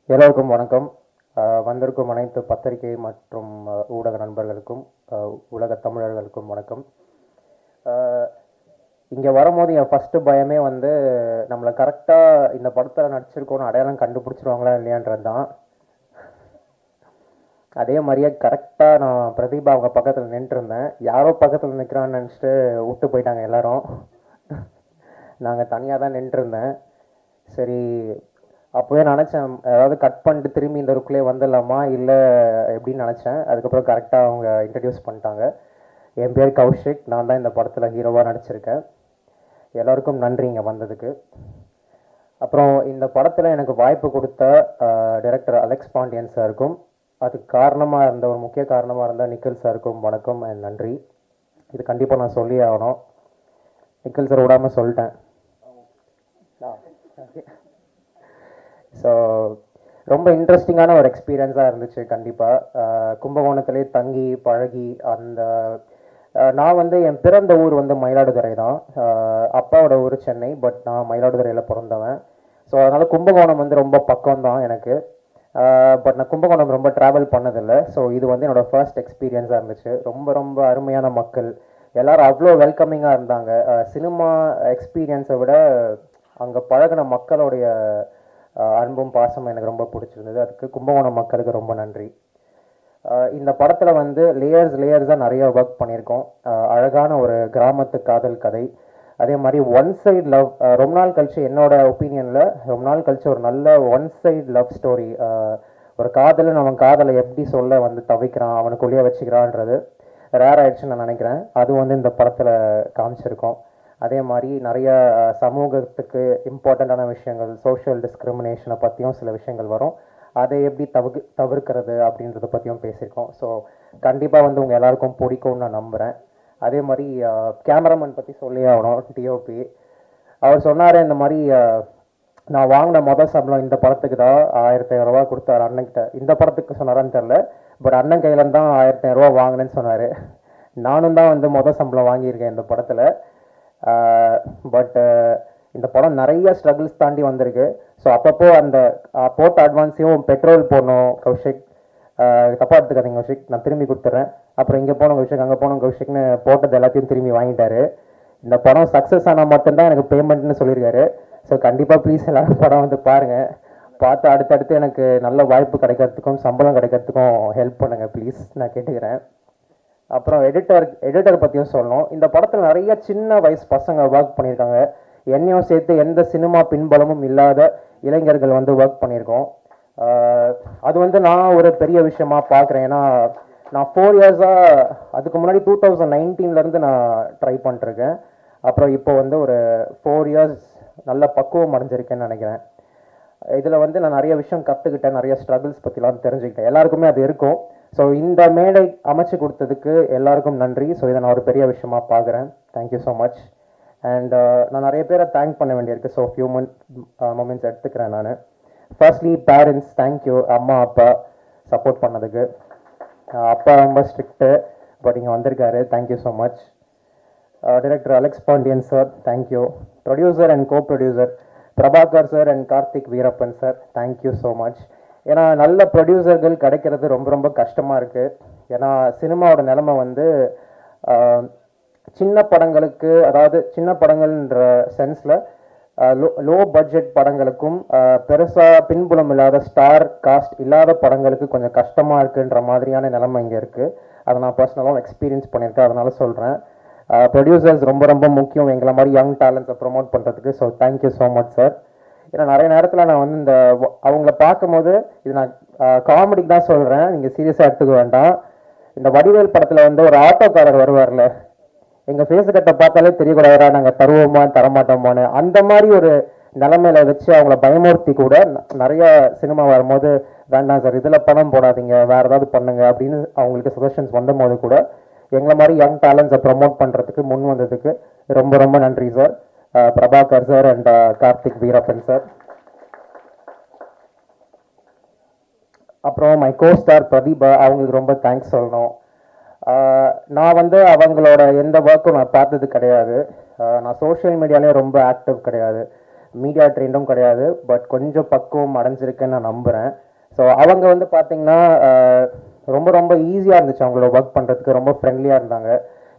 எல்லோருக்கும் வணக்கம். வந்திருக்கும் அனைத்து பத்திரிகை மற்றும் ஊடக நண்பர்களுக்கும் உலக தமிழர்களுக்கும் வணக்கம். இங்கே வரும்போது என் ஃபஸ்ட்டு பயமே வந்து நம்மளை கரெக்டாக இந்த படத்தில் நடிச்சிருக்கோன்னு அடையாளம் கண்டுபிடிச்சிருவாங்களா இல்லையான்றது தான். அதே மாதிரியே கரெக்டாக நான் பிரதீபா அவங்க பக்கத்தில் நின்றுருந்தேன். யாரோ பக்கத்தில் நிற்கிறான்னு நினச்சிட்டு விட்டு போயிட்டாங்க எல்லோரும். நாங்கள் தனியாக தான் நின்றுருந்தேன். சரி, அப்போவே நினச்சேன் அதாவது கட் பண்ணிட்டு திரும்பி இந்த ருக்குள்ளே வந்துடலாமா இல்லை எப்படின்னு நினச்சேன். அதுக்கப்புறம் கரெக்டாக அவங்க இன்ட்ரடியூஸ் பண்ணிட்டாங்க. என் பேர் கௌஷிக், நான் தான் இந்த படத்தில் ஹீரோவாக நடிச்சிருக்கேன். எல்லோருக்கும் நன்றி இங்கே வந்ததுக்கு. அப்புறம் இந்த படத்தில் எனக்கு வாய்ப்பு கொடுத்த டைரக்டர் அலெக்ஸ் பாண்டியன் சாருக்கும், அதுக்கு காரணமாக இருந்த ஒரு முக்கிய காரணமாக இருந்த நிக்கில் சாருக்கும் வணக்கம் அண்ட் நன்றி. இது கண்டிப்பாக நான் சொல்லியே ஆகணும். நிக்கில் சார் விடாமல் சொல்லிட்டேன். ஸோ ரொம்ப இன்ட்ரெஸ்டிங்கான ஒரு எக்ஸ்பீரியன்ஸாக இருந்துச்சு. கண்டிப்பாக கும்பகோணத்துலேயே தங்கி பழகி அந்த நான் வந்து என் பிறந்த ஊர் வந்து மயிலாடுதுறை தான். அப்பாவோட ஊர் சென்னை, பட் நான் மயிலாடுதுறையில் பிறந்தவன். ஸோ அதனால் கும்பகோணம் வந்து ரொம்ப பக்கம் தான் எனக்கு. பட் நான் கும்பகோணம் ரொம்ப ட்ராவல் பண்ணதில்லை. ஸோ இது வந்து என்னோடய ஃபர்ஸ்ட் எக்ஸ்பீரியன்ஸாக இருந்துச்சு. ரொம்ப ரொம்ப அருமையான மக்கள், எல்லோரும் அவ்வளோ வெல்கமிங்காக இருந்தாங்க. சினிமா எக்ஸ்பீரியன்ஸை விட அங்கே பழகின மக்களுடைய அன்பும் பாசமும் எனக்கு ரொம்ப பிடிச்சிருந்தது. அதுக்கு கும்பகோணம் மக்களுக்கு ரொம்ப நன்றி. இந்த படத்தில் வந்து லேயர்ஸாக நிறைய ஒர்க் பண்ணியிருக்கோம். அழகான ஒரு கிராமத்து காதல் கதை, அதே மாதிரி ஒன் சைடு லவ். ரொம்ப நாள் கழிச்சு, என்னோட ஒப்பீனியனில் ரொம்ப நாள் கழிச்சு ஒரு நல்ல ஒன் சைடு லவ் ஸ்டோரி. ஒரு காதலன் அவன் காதலை எப்படி சொல்ல வந்து தவிக்கிறான், அவனுக்குள்ளேயே வச்சுக்கிறான்றது ரேர் ஆயிடுச்சுன்னு நான் நினைக்கிறேன். அது வந்து இந்த படத்தில் காமிச்சிருக்கோம். அதே மாதிரி நிறைய சமூகத்துக்கு இம்பார்ட்டண்ட்டான விஷயங்கள், சோஷியல் டிஸ்கிரிமினேஷனை பற்றியும் சில விஷயங்கள் வரும். அதை எப்படி தவிர்க்கிறது அப்படின்றத பற்றியும் பேசியிருக்கோம். ஸோ கண்டிப்பாக வந்து உங்கள் எல்லாருக்கும் பிடிக்கும்னு நான் நம்புகிறேன். அதே மாதிரி கேமராமேன் பற்றி சொல்லி ஆகணும். டிஓபி அவர் சொன்னார், இந்த மாதிரி நான் வாங்கின மொதல் சம்பளம் இந்த படத்துக்கு தான் 1500 ரூபா கொடுத்தாரு அண்ணன்கிட்ட. இந்த படத்துக்கு சொன்னாரான்னு தெரில, பட் அண்ணன் கையிலேருந்து தான் 1500 ரூபா வாங்கினேன்னு சொன்னார். நானும் தான் வந்து மொதல் சம்பளம் வாங்கியிருக்கேன் இந்த படத்தில். பட் இந்த படம் நிறைய ஸ்ட்ரகிள்ஸ் தாண்டி வந்திருக்கு. ஸோ அப்பப்போ அந்த போட்ட அட்வான்ஸையும் பெட்ரோல் போடணும் கௌஷிக், தப்பாக எடுத்துக்காதீங்க கௌஷிக், நான் திரும்பி கொடுத்துட்றேன். அப்புறம் இங்கே போனோம் கௌஷிக், அங்கே போனோம் கௌஷிக்னு போட்டது எல்லாத்தையும் திரும்பி வாங்கிட்டாரு. இந்த படம் சக்ஸஸ் ஆனால் மட்டும்தான் எனக்கு பேமெண்ட்னு சொல்லியிருக்காரு. ஸோ கண்டிப்பாக ப்ளீஸ் எல்லாரும் படம் வந்து பாருங்கள். பார்த்து அடுத்தடுத்து எனக்கு நல்ல வாய்ப்பு கிடைக்கிறதுக்கும் சம்பளம் கிடைக்கிறதுக்கும் ஹெல்ப் பண்ணுங்கள் ப்ளீஸ், நான் கேட்டுக்கிறேன். அப்புறம் எடிட்டர் பற்றியும் சொல்லணும். இந்த படத்தில் நிறைய சின்ன வயசு பசங்க ஒர்க் பண்ணியிருக்காங்க. என்னையும் சேர்த்து எந்த சினிமா பின்பலமும் இல்லாத இளைஞர்கள் வந்து ஒர்க் பண்ணியிருக்கோம். அது வந்து நான் ஒரு பெரிய விஷயமா பார்க்குறேன். ஏன்னா நான் 4 இயர்ஸாக, அதுக்கு முன்னாடி 2019 நான் ட்ரை பண்ணிட்டுருக்கேன். அப்புறம் இப்போ வந்து ஒரு 4 இயர்ஸ் நல்ல பக்குவம் அடைஞ்சிருக்கேன்னு நினைக்கிறேன். இதில் வந்து நான் நிறைய விஷயம் கற்றுக்கிட்டேன், நிறைய ஸ்ட்ரகிள்ஸ் பற்றிலாம் தெரிஞ்சுக்கிட்டேன். எல்லாருக்குமே அது இருக்கும். ஸோ இந்த மேடை அமைச்சு கொடுத்ததுக்கு எல்லாருக்கும் நன்றி. ஸோ இதை நான் ஒரு பெரிய விஷயமா பார்க்குறேன். Thank you so much. அண்ட் நான் நிறைய பேரை தேங்க் பண்ண வேண்டியிருக்கு. ஸோ ஃபியூ மொமெண்ட்ஸ் எடுத்துக்கிறேன் நான். Firstly parents, thank you. அம்மா அப்பா சப்போர்ட் பண்ணதுக்கு. அப்பா ரொம்ப ஸ்ட்ரிக்ட்டு, பட் இங்கே வந்திருக்காரு, thank you so much. Director Alex Pandian sir, thank you. Producer and co producer Prabhakar sir and Karthik Veerappan sir, thank you so much. ஏன்னா நல்ல ப்ரொடியூசர்கள் கிடைக்கிறது ரொம்ப ரொம்ப கஷ்டமாக இருக்குது. ஏன்னா சினிமாவோட நிலைமை வந்து சின்ன படங்களுக்கு, அதாவது சின்ன படங்கள்ன்ற சென்ஸில் லோ பட்ஜெட் படங்களுக்கும் பெருசாக பின்புலம் இல்லாத ஸ்டார் காஸ்ட் இல்லாத படங்களுக்கு கொஞ்சம் கஷ்டமாக இருக்குன்ற மாதிரியான நிலைமை இங்கே இருக்குது. அதை நான் பர்சனலாக எக்ஸ்பீரியன்ஸ் பண்ணியிருக்கேன், அதனால சொல்கிறேன். ப்ரொடியூசர்ஸ் ரொம்ப ரொம்ப முக்கியம் எங்களை மாதிரி யங் டேலண்ட்ஸை ப்ரொமோட் பண்ணுறதுக்கு. So thank you so much sir. ஏன்னா நிறைய நேரத்தில் நான் வந்து இந்த அவங்கள பார்க்கும்போது இது நான் காமெடிக்கு தான் சொல்கிறேன், நீங்கள் சீரியஸாக எடுத்துக்க வேண்டாம். இந்த வடிவேல் படத்தில் வந்து ஒரு ஆட்டோக்காரர் வருவார்ல, எங்கள் ஃபேஸ் கட்டை பார்த்தாலே தெரியக்கூடாதா நாங்கள் தருவோமா தரமாட்டோமான்னு, அந்த மாதிரி ஒரு நிலைமையில வச்சு அவங்கள பயமுறுத்தி கூட நிறைய சினிமா வரும்போது வேண்டாம் சார் இதில் பணம் போடாதீங்க வேறு ஏதாவது பண்ணுங்க அப்படின்னு அவங்களுக்கு சஜஷன்ஸ் வந்தபோது கூட எங்களை மாதிரி யங் டேலண்ட்ஸை ப்ரமோட் பண்ணுறதுக்கு முன் வந்ததுக்கு ரொம்ப ரொம்ப நன்றி sir. Prabhakar sir and Karthik Veerappan sir. அப்புறம் மை கோ ஸ்டார் பிரதீபா, அவங்களுக்கு ரொம்ப தேங்க்ஸ் சொல்லணும். நான் வந்து அவங்களோட எந்த ஒர்க்கும் நான் பார்த்தது கிடையாது. நான் சோஷியல் மீடியாலேயும் ரொம்ப ஆக்டிவ் கிடையாது, மீடியா ட்ரெண்டும் கிடையாது. பட் கொஞ்சம் பக்குவம் அடைஞ்சிருக்குன்னு நான் நம்புகிறேன். ஸோ அவங்க வந்து பார்த்தீங்கன்னா ரொம்ப ரொம்ப ஈஸியாக இருந்துச்சு அவங்களோட ஒர்க் பண்ணுறதுக்கு, ரொம்ப ஃப்ரெண்ட்லியாக இருந்தாங்க.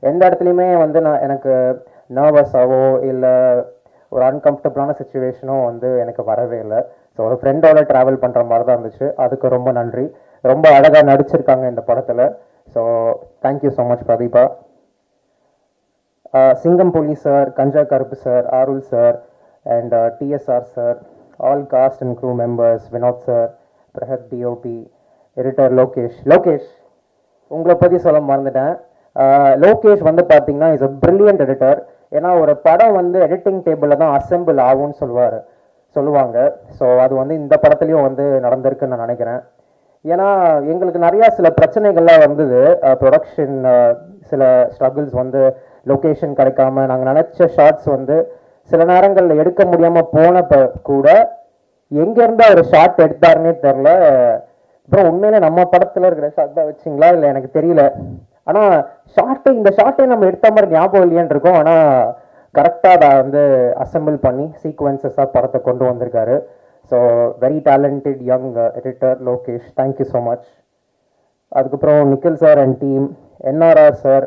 எந்த இடத்துலையுமே வந்து நான் எனக்கு நர்வஸாவோ இல்லை ஒரு அன்கம்ஃபர்டபுளான சுச்சுவேஷனோ வந்து எனக்கு வரவே இல்லை. ஸோ ஒரு ஃப்ரெண்டோட ட்ராவல் பண்ணுற மாதிரி தான் இருந்துச்சு. அதுக்கு ரொம்ப நன்றி. ரொம்ப அழகாக நடிச்சிருக்காங்க இந்த படத்தில். So thank you so much Prathiba. Singam Puli sir, Ganja Karuppu sir, Arul sir and TSR sir, all cast and crew members, Vinoth sir, Prahath DOP, editor Lokesh உங்களை பற்றி சொல்ல மறந்துட்டேன். லோகேஷ் வந்து பார்த்தீங்கன்னா இஸ் அ பிரில்லியன்ட் எடிட்டர். ஏன்னா ஒரு படம் வந்து எடிட்டிங் டேபிளில் தான் அசெம்பிள் ஆகும்னு சொல்லுவாங்க. ஸோ அது வந்து இந்த படத்துலையும் வந்து நடந்திருக்குன்னு நான் நினைக்கிறேன். ஏன்னா எங்களுக்கு நிறையா சில பிரச்சனைகள்லாம் வந்தது, ப்ரொடக்ஷன் சில ஸ்ட்ரகிள்ஸ் வந்து லொக்கேஷன் கிடைக்காம நாங்கள் நினச்ச ஷார்ட்ஸ் வந்து சில நேரங்களில் எடுக்க முடியாமல் போனப்போ கூட எங்கேருந்து அவர் ஷார்ட் எடுத்தாருன்னே தெரில. அப்புறம் உண்மையிலே நம்ம படத்தில் இருக்கிற ஷார்ட் தான் வச்சிங்களா இல்லை எனக்கு தெரியல. ஆனால் இந்த ஷார்ட்டை நம்ம எடுத்த மாதிரி ஞாபகம் இல்லையான்னு இருக்கும். ஆனால் கரெக்டாக அதை வந்து அசெம்பிள் பண்ணி சீக்வன்சஸாக படத்தை கொண்டு வந்திருக்காரு. So very talented young editor Lokesh, thank you so much. அதுக்கப்புறம் Nikhil sir and team, NR sir,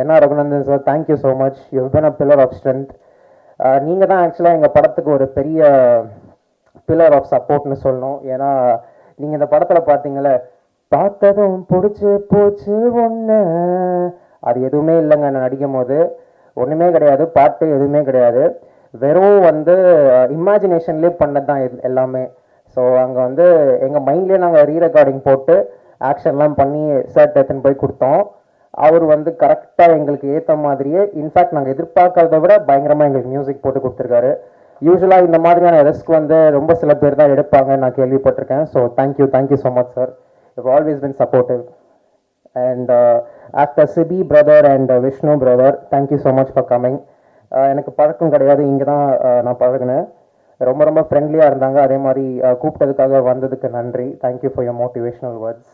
NR Raghunandan sir, thank you so much. You been a pillar of strength. நீங்கள் தான் ஆக்சுவலாக எங்கள் படத்துக்கு ஒரு பெரிய பில்லர் ஆஃப் சப்போர்ட்னு சொல்லணும். ஏன்னா நீங்கள் இந்த படத்தில் பார்த்தீங்களே, பார்த்ததும் பிடிச்சி போச்சு ஒன்று, அது எதுவுமே இல்லைங்க. நான் நடிக்கும் போது ஒன்றுமே கிடையாது, பாட்டு எதுவுமே கிடையாது, வெறும் வந்து இமேஜினேஷன்லேயே பண்ணது தான் எல்லாமே. ஸோ அங்கே வந்து எங்கள் மைண்ட்லேயே நாங்கள் ரீரெக்கார்டிங் போட்டு ஆக்ஷன்லாம் பண்ணி சார் எடுத்துன்னு போய் கொடுத்தோம். அவர் வந்து கரெக்டாக எங்களுக்கு ஏற்ற மாதிரியே, இன்ஃபேக்ட் நாங்கள் எதிர்பார்க்கறத விட பயங்கரமாக எங்களுக்கு மியூசிக் போட்டு கொடுத்துருக்காரு. யூஸ்வலாக இந்த மாதிரியான ரிஸ்க் வந்து ரொம்ப சில பேர் தான் எடுப்பாங்க நான் கேள்விப்பட்டிருக்கேன். So thank you so much sir. You always been supportive. And actor Sibi brother and Vishnu brother, thank you so much for coming. எனக்கு பழக்கம் கிடையாது, இங்கே தான் நான் பழகினேன். ரொம்ப ரொம்ப ஃப்ரெண்ட்லியாக இருந்தாங்க. அதே மாதிரி கூப்பிட்டதுக்காக வந்ததுக்கு நன்றி. Thank you for your motivational words.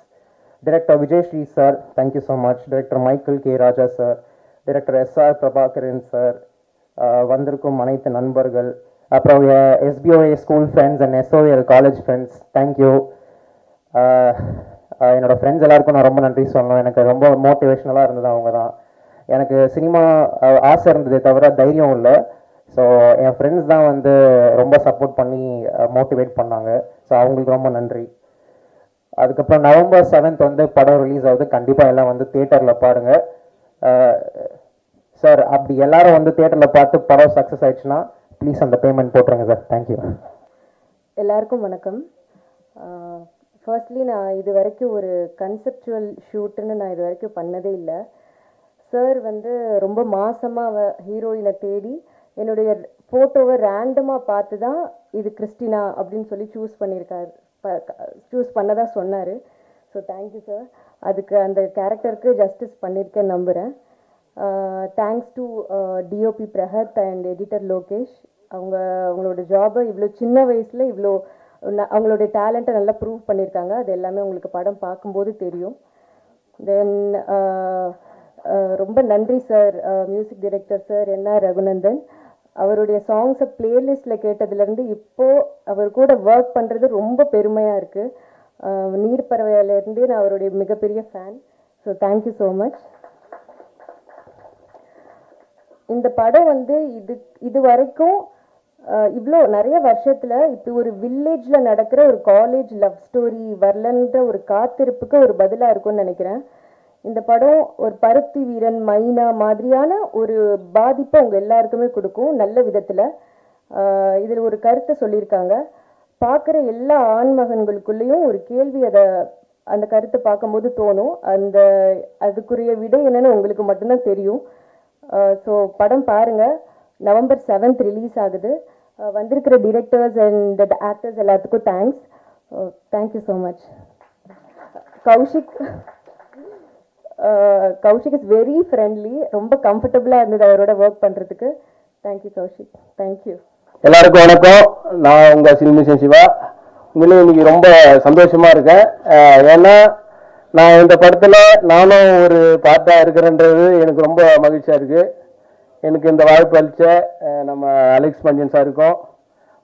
Director Vijay Sri sir, thank you so much. Director Michael K Raja sir, director SR Prabhakaran sir, வந்திருக்கும் அனைத்து நண்பர்கள், அப்புறம் SPOA school friends and SOAL college friends, thank you. என்னோடய ஃப்ரெண்ட்ஸ் எல்லாருக்கும் நான் ரொம்ப நன்றி சொல்லணும். எனக்கு ரொம்ப மோட்டிவேஷ்னலாக இருந்தது அவங்க தான். எனக்கு சினிமா ஆசை இருந்ததே தவிர தைரியம் இல்லை. ஸோ என் ஃப்ரெண்ட்ஸ் தான் வந்து ரொம்ப சப்போர்ட் பண்ணி மோட்டிவேட் பண்ணாங்க. ஸோ அவங்களுக்கு ரொம்ப நன்றி. அதுக்கப்புறம் நவம்பர் 7th வந்து படம் ரிலீஸ் ஆகுது. கண்டிப்பாக எல்லாம் வந்து தியேட்டரில் பாருங்கள் சார். அப்படி எல்லாரும் வந்து தியேட்டரில் பார்த்து படம் சக்ஸஸ் ஆயிடுச்சுன்னா ப்ளீஸ் அந்த பேமெண்ட் போட்டுருங்க சார். தேங்க்யூ. எல்லாருக்கும் வணக்கம். ஃபர்ஸ்ட்லி நான் இது வரைக்கும் ஒரு கன்செப்சுவல் ஷூட்டுன்னு நான் இது வரைக்கும் பண்ணதே இல்லை. சார் வந்து ரொம்ப மாசமாக ஹீரோயினை தேடி என்னுடைய ஃபோட்டோவை ரேண்டமாக பார்த்து தான் இது கிறிஸ்டினா அப்படின்னு சொல்லி சூஸ் பண்ணதாக சொன்னார். So thank you sir. அதுக்கு அந்த கேரக்டருக்கு ஜஸ்டிஸ் பண்ணியிருக்கேன்னு நம்புகிறேன். Thanks to DOP Prahath and editor Lokesh. அவங்களோட ஜாபை இவ்வளோ சின்ன வயசில் இவ்வளோ அவங்களுடைய டேலண்ட்டை நல்லா ப்ரூவ் பண்ணியிருக்காங்க. அது எல்லாமே உங்களுக்கு படம் பார்க்கும்போது தெரியும். தென் ரொம்ப நன்றி sir, music director sir NR Raghunandan. அவருடைய சாங்ஸை பிளேலிஸ்ட்டில் கேட்டதுலேருந்து இப்போது அவர் கூட ஒர்க் பண்ணுறது ரொம்ப பெருமையாக இருக்குது. நீர் பறவையிலேருந்து நான் அவருடைய மிகப்பெரிய fan. So thank you so much. இந்த படம் வந்து இது வரைக்கும் இவ்வளோ நிறைய வருஷத்தில் இப்படி ஒரு வில்லேஜில் நடக்கிற ஒரு காலேஜ் லவ் ஸ்டோரி வரலன்ற ஒரு காத்திருப்புக்கு ஒரு பதிலாக இருக்கும்னு நினைக்கிறேன். இந்த படம் ஒரு பருத்தி வீரன் மைனா மாதிரியான ஒரு பாதிப்பை உங்க எல்லாருக்குமே கொடுக்கும் நல்ல விதத்துல. இதில் ஒரு கருத்தை சொல்லியிருக்காங்க, பார்க்குற எல்லா ஆண்மகன்களுக்குள்ளேயும் ஒரு கேள்வி அந்த கருத்தை பார்க்கும்போது தோணும். அதுக்குரிய விடை என்னன்னு உங்களுக்கு மட்டும்தான் தெரியும். ஸோ படம் பாருங்க, November 7th ரிலீஸ் ஆகுது. வந்திருக்கிற டிரெக்டர்ஸ் அண்ட் ஆக்டர்ஸ் எல்லாத்துக்கும் thank you so much. Kaushik is very friendly, ரொம்ப கம்ஃபர்டபுளாக இருந்தது அவரோட ஒர்க் பண்ணுறதுக்கு. Thank you Kaushik, thank you. எல்லாருக்கும் வணக்கம். நான் உங்கள் சில்மிஷன் சிவா. உண்மையிலே இன்னைக்கு ரொம்ப சந்தோஷமா இருக்கேன். ஏன்னா நான் இந்த படத்தில் நானும் ஒரு பார்ட்டாக இருக்கிறேன்றது எனக்கு ரொம்ப மகிழ்ச்சியாக இருக்குது. எனக்கு இந்த வாய்ப்பு அளித்த நம்ம அலெக்ஸ் பஞ்சன் சாருக்கும்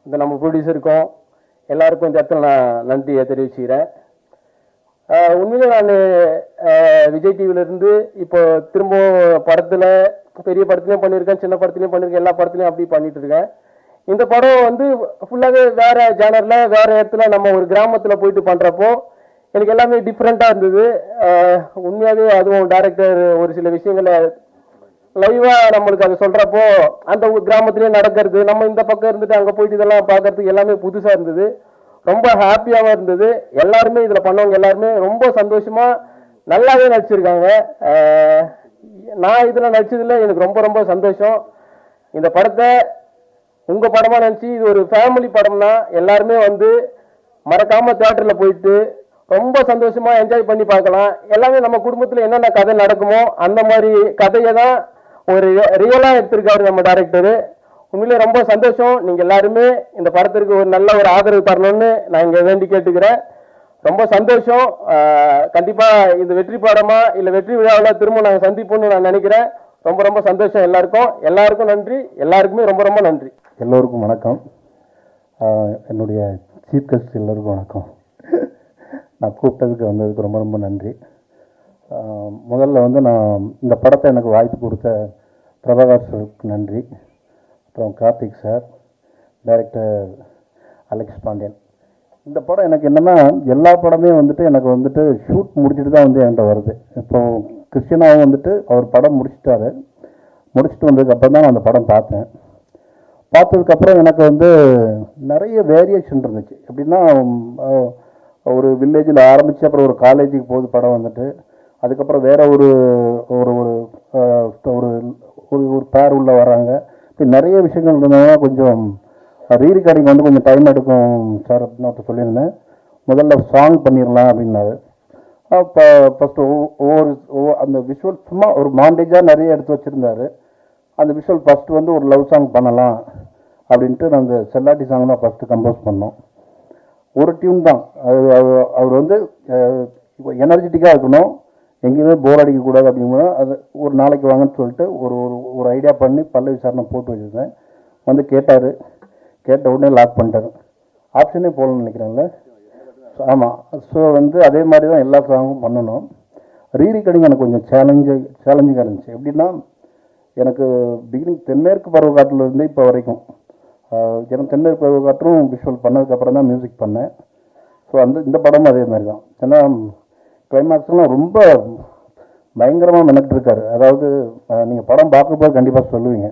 இந்த நம்ம ப்ரொடியூசருக்கும் எல்லாருக்கும் இந்த இடத்துல நான் நன்றியை தெரிவிச்சுக்கிறேன். உண்மையிலே நான் விஜய் டிவிலேருந்து இப்போ திரும்பவும் படத்தில் பெரிய படத்துலையும் பண்ணியிருக்கேன், சின்ன படத்துலையும் பண்ணியிருக்கேன், எல்லா படத்துலையும் அப்படி பண்ணிட்டு இருக்கேன். இந்த படம் வந்து ஃபுல்லாகவே வேறு ஜானரில் வேறு இடத்துல நம்ம ஒரு கிராமத்தில் போயிட்டு பண்ணுறப்போ எனக்கு எல்லாமே டிஃப்ரெண்ட்டாக இருந்தது. உண்மையாகவே அதுவும் டைரக்டர் ஒரு சில விஷயங்களை லைவாக நம்மளுக்கு அதை சொல்கிறப்போ அந்த கிராமத்துலேயே நடக்கிறது, நம்ம இந்த பக்கம் இருந்துட்டு அங்கே போயிட்டு இதெல்லாம் பார்க்கறதுக்கு எல்லாமே புதுசாக இருந்தது. ரொம்ப ஹாப்பியாகவும் இருந்தது. எல்லாருமே இதில் பண்ணவங்க எல்லாருமே ரொம்ப சந்தோஷமாக நல்லாவே நடிச்சிருக்காங்க. நான் இதில் நடிச்சதில் எனக்கு ரொம்ப ரொம்ப சந்தோஷம். இந்த படத்தை உங்கள் படமாக நினச்சி இது ஒரு ஃபேமிலி படம்னா எல்லாருமே வந்து மறக்காமல் தியேட்டரில் போயிட்டு ரொம்ப சந்தோஷமாக என்ஜாய் பண்ணி பார்க்கலாம். எல்லாமே நம்ம குடும்பத்தில் என்னென்ன கதை நடக்குமோ அந்த மாதிரி கதையை தான் ஒரு ரியலாக எடுத்திருக்காரு நம்ம டைரக்டரு. உண்மையிலே ரொம்ப சந்தோஷம். நீங்கள் எல்லாருமே இந்த படத்திற்கு ஒரு நல்ல ஒரு ஆதரவு தரணும்னு நான் இங்கே வேண்டி கேட்டுக்கிறேன். ரொம்ப சந்தோஷம். கண்டிப்பாக இது வெற்றி படமாக இல்லை வெற்றி விழாவில் திரும்ப நாங்கள் சந்திப்போம்னு நான் நினைக்கிறேன். ரொம்ப ரொம்ப சந்தோஷம். எல்லாருக்கும் நன்றி. எல்லாருக்குமே ரொம்ப ரொம்ப நன்றி. எல்லோருக்கும் வணக்கம். என்னுடைய சீஃப் கெஸ்ட் எல்லோருக்கும் வணக்கம். நான் கூப்பிட்டதுக்கு வந்ததுக்கு ரொம்ப ரொம்ப நன்றி. முதல்ல வந்து நான் இந்த படத்தை எனக்கு வாய்ப்பு கொடுத்த பிரபாகர் சாருக்கு நன்றி. அப்புறம் Karthik sir, director Alex Pandian. இந்த படம் எனக்கு என்னென்னா எல்லா படமே வந்துட்டு எனக்கு வந்துட்டு ஷூட் முடிச்சுட்டு தான் வந்து என்கிட்ட வருது. இப்போ கிருஷ்ணாவும் வந்துட்டு அவர் படம் முடிச்சுட்டு வந்ததுக்கப்புறம் தான் நான் அந்த படம் பார்த்தேன். பார்த்ததுக்கப்புறம் எனக்கு வந்து நிறைய வேரியேஷன் இருந்துச்சு. எப்படின்னா ஒரு வில்லேஜில் ஆரம்பித்து அப்புறம் ஒரு காலேஜுக்கு போகுது படம் வந்துட்டு, அதுக்கப்புறம் வேற ஒரு ஒரு ஒரு ஒரு பேர் உள்ள வராங்க. இப்போ நிறைய விஷயங்கள் இருந்ததுனால கொஞ்சம் ரீரிகார்டிங் வந்து கொஞ்சம் டைம் எடுக்கும் சார் அப்படின்னு சொல்லியிருந்தேன். முதல்ல சாங் பண்ணிடலாம் அப்படின்னாரு. அப்போ ஃபஸ்ட்டு அந்த விஷுவல் சும்மா ஒரு மாண்டேஜாக நிறைய எடுத்து வச்சுருந்தாரு. அந்த விஷுவல் ஃபஸ்ட்டு வந்து ஒரு லவ் சாங் பண்ணலாம் அப்படின்ட்டு நான் அந்த செல்லாட்டி சாங் தான் ஃபஸ்ட்டு கம்போஸ் பண்ணோம். ஒரு டியூன் தான். அவர் வந்து எனர்ஜெட்டிக்காக இருக்கணும், எங்கேயுமே போர் அடிக்கக்கூடாது அப்படின்னா அது ஒரு நாளைக்கு வாங்கன்னு சொல்லிட்டு ஒரு ஐடியா பண்ணி பல்ல விசாரணை போட்டு வச்சுருந்தேன். வந்து கேட்ட உடனே லாக் பண்ணிட்டாரு. ஆப்ஷனே போகலன்னு நினைக்கிறேன்ல. ஆமாம். ஸோ வந்து அதே மாதிரி தான் எல்லா சாங்கும் பண்ணணும். ரீரிகார்டிங் எனக்கு கொஞ்சம் சேலஞ்சிங்காக இருந்துச்சு. எப்படின்னா எனக்கு பிகினிங் தென்மேற்கு பருவக்காட்டில் இப்போ வரைக்கும் எனக்கு தென்மேற்கு பருவக்காற்றும் விஷுவல் பண்ணதுக்கப்புறம் தான் மியூசிக் பண்ணேன். ஸோ இந்த படமும் அதே மாதிரி தான். ஏன்னா கிளைமேக்ஸ்லாம் ரொம்ப பயங்கரமாக மெனக்கிட்டுருக்காரு. அதாவது நீங்கள் படம் பார்க்கும்போது கண்டிப்பாக சொல்லுவீங்க,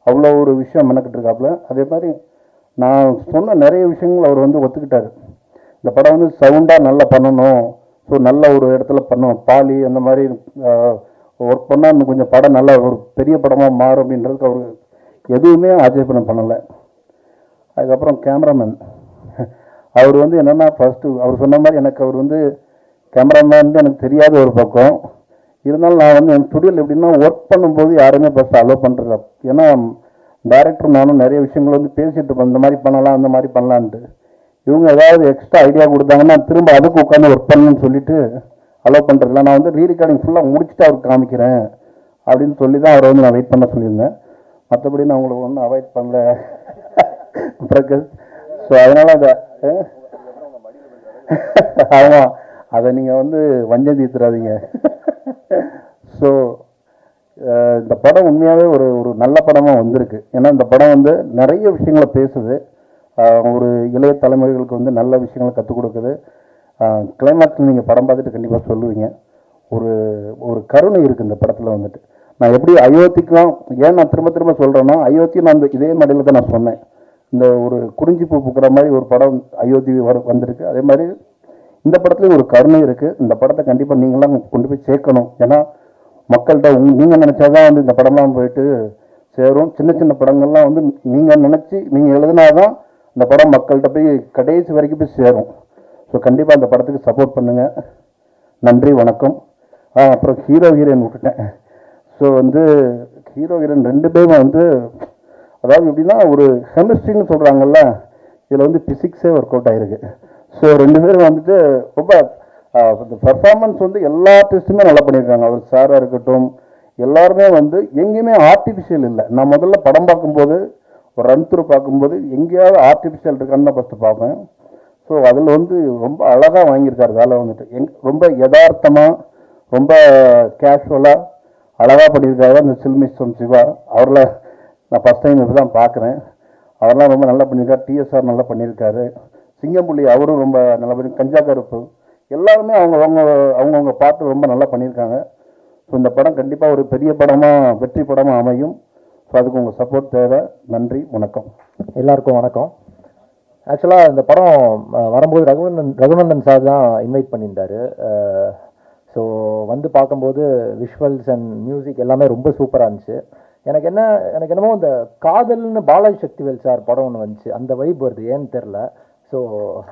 அவ்வளோ ஒரு விஷயம் மெனக்கிட்டுருக்காப்புல. அதே மாதிரி நான் சொன்ன நிறைய விஷயங்கள் அவர் வந்து ஒத்துக்கிட்டார். இந்த படம் வந்து சவுண்டாக நல்லா பண்ணணும், ஸோ நல்ல ஒரு இடத்துல பண்ணணும், பாலி அந்த மாதிரி ஒர்க் பண்ணால் இன்னும் கொஞ்சம் படம் நல்லா ஒரு பெரிய படமாக மாறும் அப்படின்றதுக்கு அவர் எதுவுமே ஆட்சேபணம் பண்ணலை. அதுக்கப்புறம் கேமராமேன் அவர் வந்து என்னென்னா ஃபஸ்ட்டு அவர் சொன்ன மாதிரி எனக்கு அவர் வந்து கேமராமேன் எனக்கு தெரியாத ஒரு பக்கம் இருந்தாலும் நான் வந்து என் ஸ்டுடியோவில் எப்படின்னா ஒர்க் பண்ணும்போது யாருமே ஃபஸ்ட்டு அலோவ் பண்ணுறது. ஏன்னா டைரக்டர் நானும் நிறைய விஷயங்கள் வந்து பேசிகிட்டு இருப்போம், இந்த மாதிரி பண்ணலாம் அந்த மாதிரி பண்ணலான்ட்டு. இவங்க ஏதாவது எக்ஸ்ட்ரா ஐடியா கொடுத்தாங்கன்னா திரும்ப அதுக்கு உட்காந்து ஒர்க் பண்ணணும்னு சொல்லிட்டு அலோவ் பண்ணுறதில்ல. நான் வந்து ரீரிகார்டிங் ஃபுல்லாக முடிச்சுட்டு அவருக்கு காமிக்கிறேன் அப்படின்னு சொல்லி தான் அவரை வந்து நான் வெயிட் பண்ண சொல்லியிருந்தேன். மற்றபடி நான் உங்களுக்கு ஒன்றும் அவாய்ட் பண்ணல பிரகாஷ். ஸோ அதனால் அதை ஆமாம், அதை நீங்கள் வந்து வஞ்சம் தீர்த்துறாதீங்க. ஸோ இந்த படம் உண்மையாகவே ஒரு நல்ல படமாக வந்திருக்கு. ஏன்னா இந்த படம் வந்து நிறைய விஷயங்களை பேசுது, ஒரு இளைய தலைமுறைகளுக்கு வந்து நல்ல விஷயங்களை கற்றுக் கொடுக்குது. கிளைமேக்ஸில் நீங்கள் படம் பார்த்துட்டு கண்டிப்பாக சொல்லுவீங்க. ஒரு ஒரு கருணை இருக்குது இந்த படத்தில் வந்துட்டு. நான் எப்படி அயோத்திக்கெலாம் ஏன் நான் திரும்ப திரும்ப சொல்கிறேன்னா, அயோத்தி நான் இதே மேடையில் தான் நான் சொன்னேன். இந்த ஒரு குறிஞ்சி பூ பூக்கிற மாதிரி ஒரு படம் அயோத்தி வந்திருக்கு. அதே மாதிரி இந்த படத்துலேயும் ஒரு கருணை இருக்குது. இந்த படத்தை கண்டிப்பாக நீங்களாம் கொண்டு போய் சேர்க்கணும். ஏன்னா மக்கள்கிட்ட நீங்கள் நினச்சாதான் வந்து இந்த படம்லாம் போயிட்டு சேரும். சின்ன சின்ன படங்கள்லாம் வந்து நீங்கள் நினச்சி நீங்கள் எழுதினாதான் இந்த படம் மக்கள்கிட்ட போய் கடைசி வரைக்கும் போய் சேரும். ஸோ கண்டிப்பாக அந்த படத்துக்கு சப்போர்ட் பண்ணுங்கள். நன்றி, வணக்கம். அப்புறம் ஹீரோயின் விட்டுட்டேன். ஸோ வந்து ஹீரோயின் 2 பேரும் வந்து அதாவது எப்படின்னா ஒரு கெமிஸ்ட்ரின்னு சொல்கிறாங்கல்ல, இதில் வந்து ஃபிசிக்ஸே ஒர்க் அவுட் ஆகிருக்கு. ஸோ 2 பேரும் வந்துட்டு ரொம்ப பர்ஃபார்மன்ஸ் வந்து எல்லா டெஸ்ட்டுமே நல்லா பண்ணியிருக்காங்க. அவர் சாராக இருக்கட்டும், எல்லாருமே வந்து எங்கேயுமே ஆர்டிஃபிஷியல் இல்லை. நான் முதல்ல படம் பார்க்கும்போது ஒரு ரன் த்ரூ பார்க்கும்போது எங்கேயாவது ஆர்டிஃபிஷியல் இருக்கான்னு தான் ஃபஸ்ட்டு பார்ப்பேன். ஸோ அதில் வந்து ரொம்ப அழகாக வாங்கியிருக்காரு வேலை வந்துட்டு. ரொம்ப யதார்த்தமாக ரொம்ப கேஷுவலாக அழகாக பண்ணியிருக்காரு அந்த சில்மிஸ்டம் சிவா. அவரில் நான் ஃபஸ்ட் டைம் இப்போ தான் பார்க்குறேன். அவரெல்லாம் ரொம்ப நல்லா பண்ணியிருக்காரு. டிஎஸ்ஆர் நல்லா பண்ணியிருக்காரு. சிங்கம்புலி அவரும் ரொம்ப நல்லா பண்ணி, கஞ்சா கருப்பு எல்லாருமே அவங்கவுங்க பாட்டு ரொம்ப நல்லா பண்ணியிருக்காங்க. ஸோ இந்த படம் கண்டிப்பாக ஒரு பெரிய படமாக வெற்றி படமாக அமையும். ஸோ அதுக்கு உங்கள் சப்போர்ட் தேவை. நன்றி, வணக்கம். எல்லாருக்கும் வணக்கம். ஆக்சுவலாக இந்த படம் வரும்போது ரகுநந்தன் சார் தான் இன்வைட் பண்ணியிருந்தார். ஸோ வந்து பார்க்கும்போது விஷுவல்ஸ் அண்ட் மியூசிக் எல்லாமே ரொம்ப சூப்பராக இருந்துச்சு. எனக்கு என்னமோ இந்த காதல்னு பாலாஜி சக்திவேல் சார் படம் ஒன்று வந்துச்சு, அந்த வைப் வருது, ஏன்னு தெரில. ஸோ